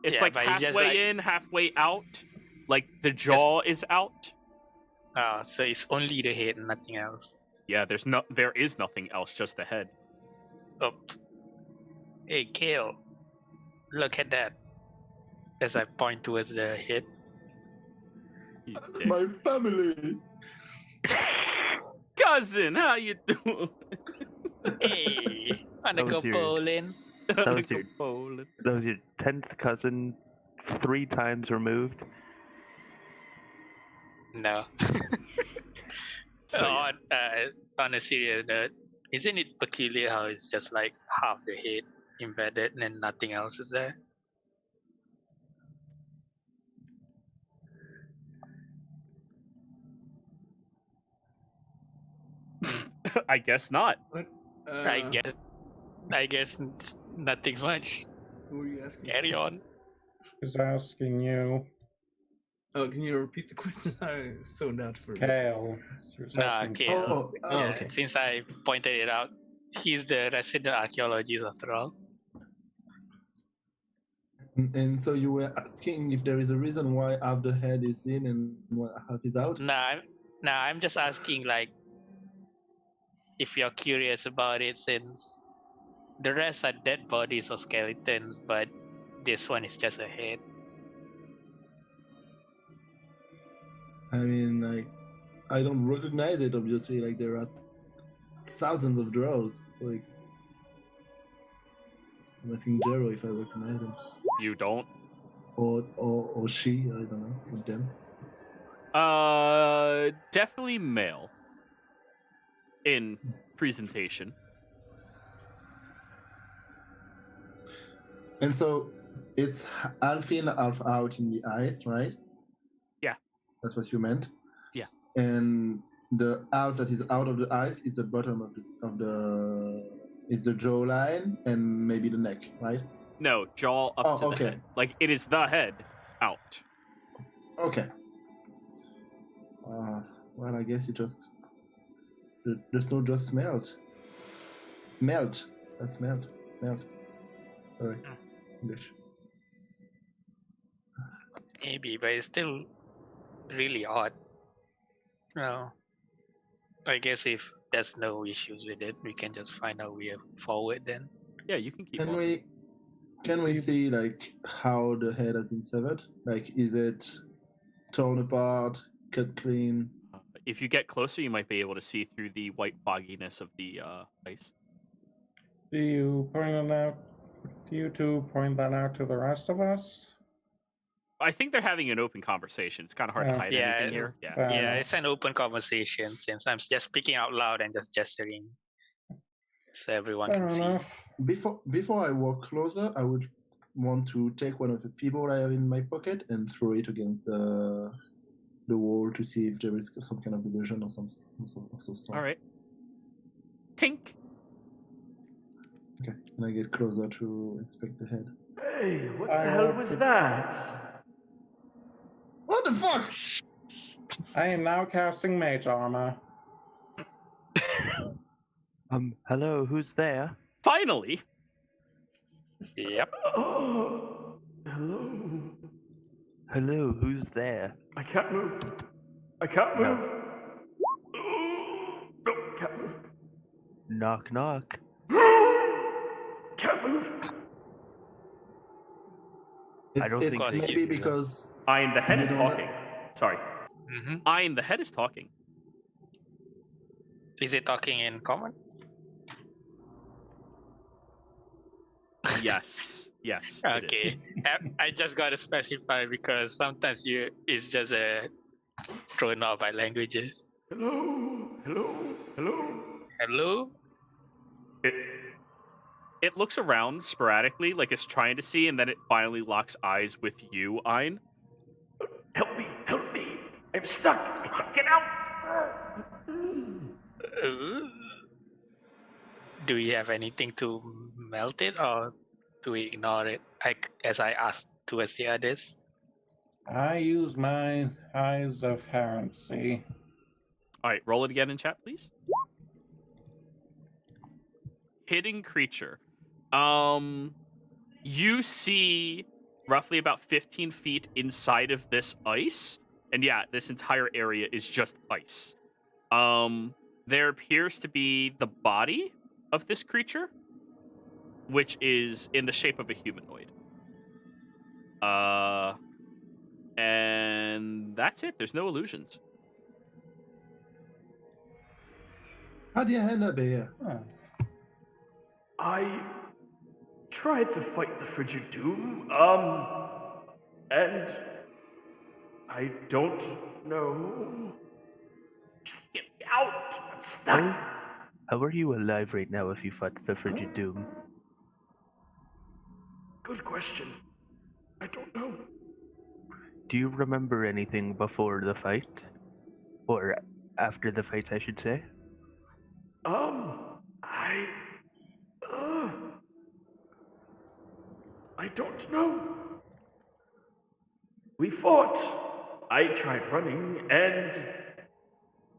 S1: It's
S4: Yeah,
S1: like
S4: but it's just
S1: halfway
S4: like-
S1: in, halfway out. Like the jaw is out.
S4: So it's only the head and nothing else.
S1: Yeah, there is nothing else, just the head.
S4: Oh. Hey, Kale. Look at that. As I point towards the head.
S1: You
S2: That's
S1: dick.
S2: my family.
S1: Cousin, how you doing?
S4: Hey, wanna
S3: That
S4: go
S3: was your-
S4: bowling?
S3: was your-
S1: Poland.
S3: That was your 10th cousin, 3 times removed.
S4: No.
S1: So, yeah.
S4: On a serious note, isn't it peculiar how it's just like half the head embedded and then nothing else is there?
S1: I guess not.
S6: What?
S4: I guess nothing much.
S6: Who were you asking?
S4: Carry on.
S5: Who's asking you?
S6: Oh, can you repeat the question? I zoned out for a bit.
S5: Kale. She was
S4: Nah,
S5: asking-
S4: Kale.
S2: Oh,
S6: Oh,
S4: Yeah,
S6: okay.
S4: since I pointed it out, he's the resident archaeologist after all.
S2: And so you were asking if there is a reason why half the head is in and half is out?
S4: I'm just asking like if you're curious about it since the rest are dead bodies or skeletons, but this one is just a head.
S2: I mean, like, I don't recognize it, obviously. Like, there are thousands of drows, so it's... I'm asking Jero if I recognize him.
S1: You don't?
S2: Or she, I don't know, or them.
S1: Definitely male. In presentation.
S2: And so, it's half in, half out in the ice, right?
S1: Yeah.
S2: That's what you meant?
S1: Yeah.
S2: And the half that is out of the ice is the bottom of the is the jawline and maybe the neck, right?
S1: No, jaw up to
S2: okay.
S1: the head. Like, it is the head out.
S2: Okay. Well, I guess you just... The snow just melt. That's melt. Sorry. English.
S4: Maybe, but it's still really odd. Well, I guess if there's no issues with it, we can just find our way forward then.
S1: Yeah, you can keep
S2: Can
S1: walking.
S2: we see, like, how the head has been severed? Like, is it torn apart, cut clean?
S1: If you get closer, you might be able to see through the white fogginess of the ice.
S5: Do you two point that out to the rest of us?
S1: I think they're having an open conversation. It's kind of hard to
S5: Yeah.
S1: hide
S4: Yeah,
S1: anything here. Yeah.
S4: Yeah, it's an open conversation since I'm just speaking out loud and just gesturing so everyone
S5: Fair
S4: can see.
S5: enough.
S2: Before I walk closer, I would want to take one of the people I have in my pocket and throw it against the wall to see if there is some kind of illusion or some sort.
S1: All right. Tink.
S2: Okay, and I get closer to inspect the head.
S7: Hey, what the hell was that?
S2: What the fuck?
S5: I am now casting mage armor.
S3: Hello, who's there?
S1: Finally.
S4: Yep.
S7: Oh, hello.
S3: Hello, who's there?
S7: I can't move. I can't move. No, can't move.
S3: Knock, knock.
S7: Can't move.
S3: I don't think
S2: it's
S3: they
S2: maybe
S3: can,
S2: because
S1: Ein, the head is
S2: You don't
S1: talking. Sorry.
S4: Mm-hmm.
S1: Ein, the head is talking.
S4: Is it talking in common?
S1: Yes. Yes. it is.
S4: Okay. I just gotta specify because sometimes it's just thrown out by languages.
S7: Hello. Hello. Hello.
S4: Hello?
S1: It looks around sporadically, like it's trying to see, and then it finally locks eyes with you, Ein.
S7: Help me. Help me. I'm stuck. I can't get out.
S4: Do we have anything to melt it or do we ignore it? As I asked towards the others.
S5: I use my eyes of heresy.
S1: All right, roll it again in chat, please. Hidden creature. You see roughly about 15 feet inside of this ice, and yeah, this entire area is just ice. There appears to be the body of this creature, which is in the shape of a humanoid. And that's it. There's no illusions.
S2: how do you end up here?
S5: Huh.
S7: I tried to fight the frigid doom, and I don't know. Just get me out. I'm stuck.
S3: How are you alive right now if you fought the Frigid Doom?
S7: Good question. I don't know.
S3: Do you remember anything before the fight? Or after the fight, I should say?
S7: I don't know. We fought. I tried running, and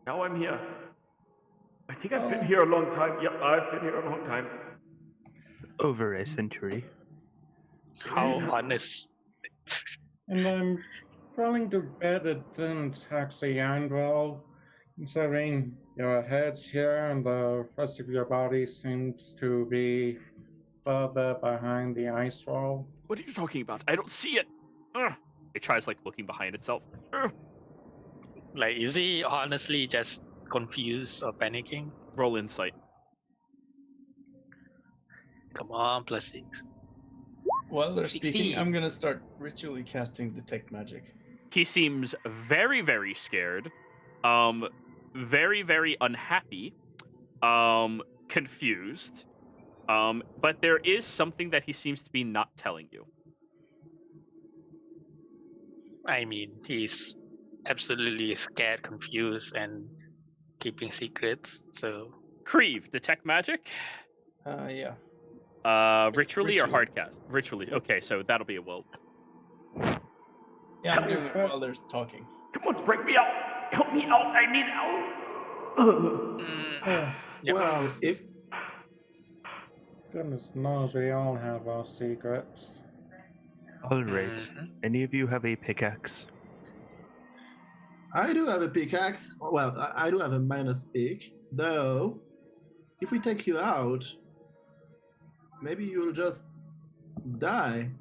S7: now I'm here. I think I've been here a long time. Yep, I've been here a long time.
S3: Over a century.
S4: How honest.
S5: And I'm crawling to bed. It didn't actually end well, considering your head's here and the rest of your body seems to be further behind the ice wall.
S1: What are you talking about? I don't see it. It tries like looking behind itself.
S4: Like, is he honestly just confused or panicking?
S1: Roll insight.
S4: Come on, +6.
S6: While they're
S4: 16.
S6: speaking, I'm gonna start ritually casting detect magic.
S1: He seems very, very scared. Very, very unhappy. Confused. But there is something that he seems to be not telling you.
S4: I mean, he's absolutely scared, confused, and keeping secrets. So,
S1: Creve, detect magic?
S6: Yeah.
S1: Ritually or
S6: Ritual.
S1: hardcast? Ritually. Okay, so that'll be a will.
S6: Yeah, I'm doing it while they're talking.
S7: Come on, break me out. Help me out. I need out.
S4: yep.
S2: Well, if
S5: Goodness knows we all have our secrets.
S3: Alright.
S4: Mhm.
S3: Any of you have a pickaxe?
S2: I do have a pickaxe, well, I do have a minus pick, though. If we take you out, maybe you'll just die.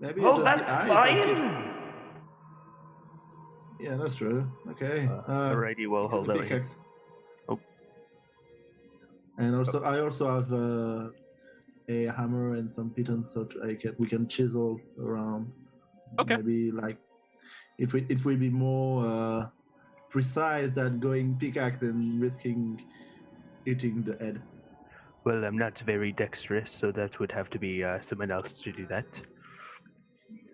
S2: Maybe
S7: Well,
S2: it's just
S7: that's
S2: the eye that keeps-
S7: fine.
S2: Yeah, that's true. Okay.
S3: Alrighty, well,
S2: here's
S3: hold
S2: the
S3: on.
S2: pickaxe.
S3: Oh.
S2: And also, I also have a hammer and some pitons, so we can chisel around.
S1: Okay.
S2: Maybe like it will be more precise than going pickaxe and risking hitting the head.
S3: Well, I'm not very dexterous, so that would have to be someone else to do that.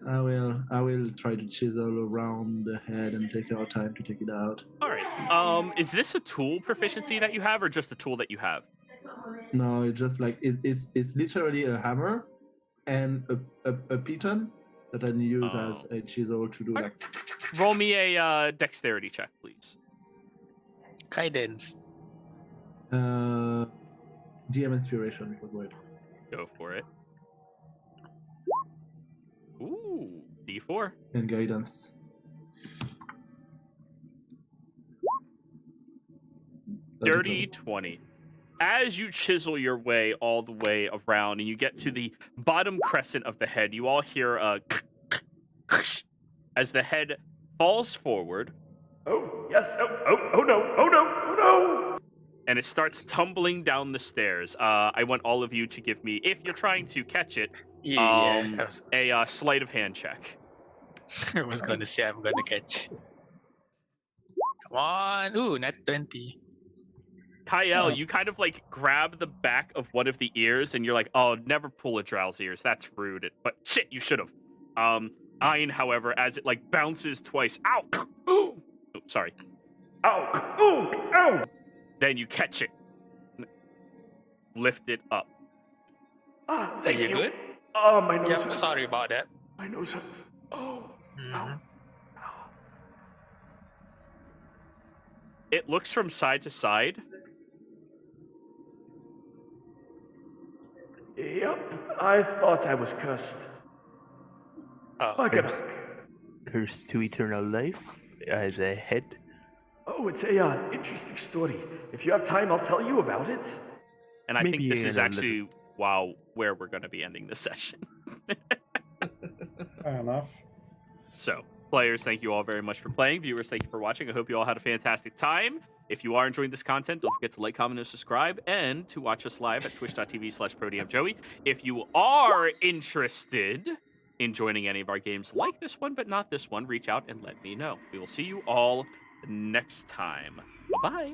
S2: I will try to chisel around the head and take our time to take it out.
S1: All right. Is this a tool proficiency that you have, or just a tool that you have?
S2: No, it's just like it's literally a hammer and a piton that I use as a chisel to do like.
S1: Roll me a dexterity check, please.
S4: Guidance.
S2: DM inspiration for it.
S1: Go for it. Ooh, D4.
S2: And guidance.
S1: Dirty 20. As you chisel your way all the way around and you get to the bottom crescent of the head, you all hear a as the head falls forward.
S7: Oh, yes. Oh no.
S1: And it starts tumbling down the stairs. I want all of you to give me, if you're trying to catch it, a sleight of hand check.
S4: I was going to say I'm going to catch. Come on. Ooh, not 20.
S1: Kyle, you kind of like grab the back of one of the ears and you're like, oh, never pull a drow's ears. That's rude. But shit, you should have. Ein, however, as it like bounces twice. Ow! Ooh! Oh, sorry. Ow! Ooh! Ow! Then you catch it. Lift it up.
S7: Ah,
S4: Are
S7: thank
S4: you
S7: you.
S4: good?
S7: Oh, my nose
S4: Yep,
S7: hurts.
S4: sorry about that.
S7: My nose hurts. Oh.
S4: Mhm.
S7: Ow.
S1: It looks from side to side.
S7: Yep, I thought I was cursed.
S4: Oh,
S7: I'll get back.
S3: Cursed to eternal life as a head.
S7: Oh, it's a interesting story. If you have time, I'll tell you about it.
S1: And I think
S3: Maybe
S1: this is
S3: in a
S1: actually where we're going to be ending the session.
S5: Fair enough.
S1: So, players, thank you all very much for playing. Viewers, thank you for watching. I hope you all had a fantastic time. If you are enjoying this content, don't forget to like, comment, and subscribe, and to watch us live at twitch.tv/ProDMJoey. If you are interested in joining any of our games like this one, but not this one, reach out and let me know. We will see you all next time. Bye-bye.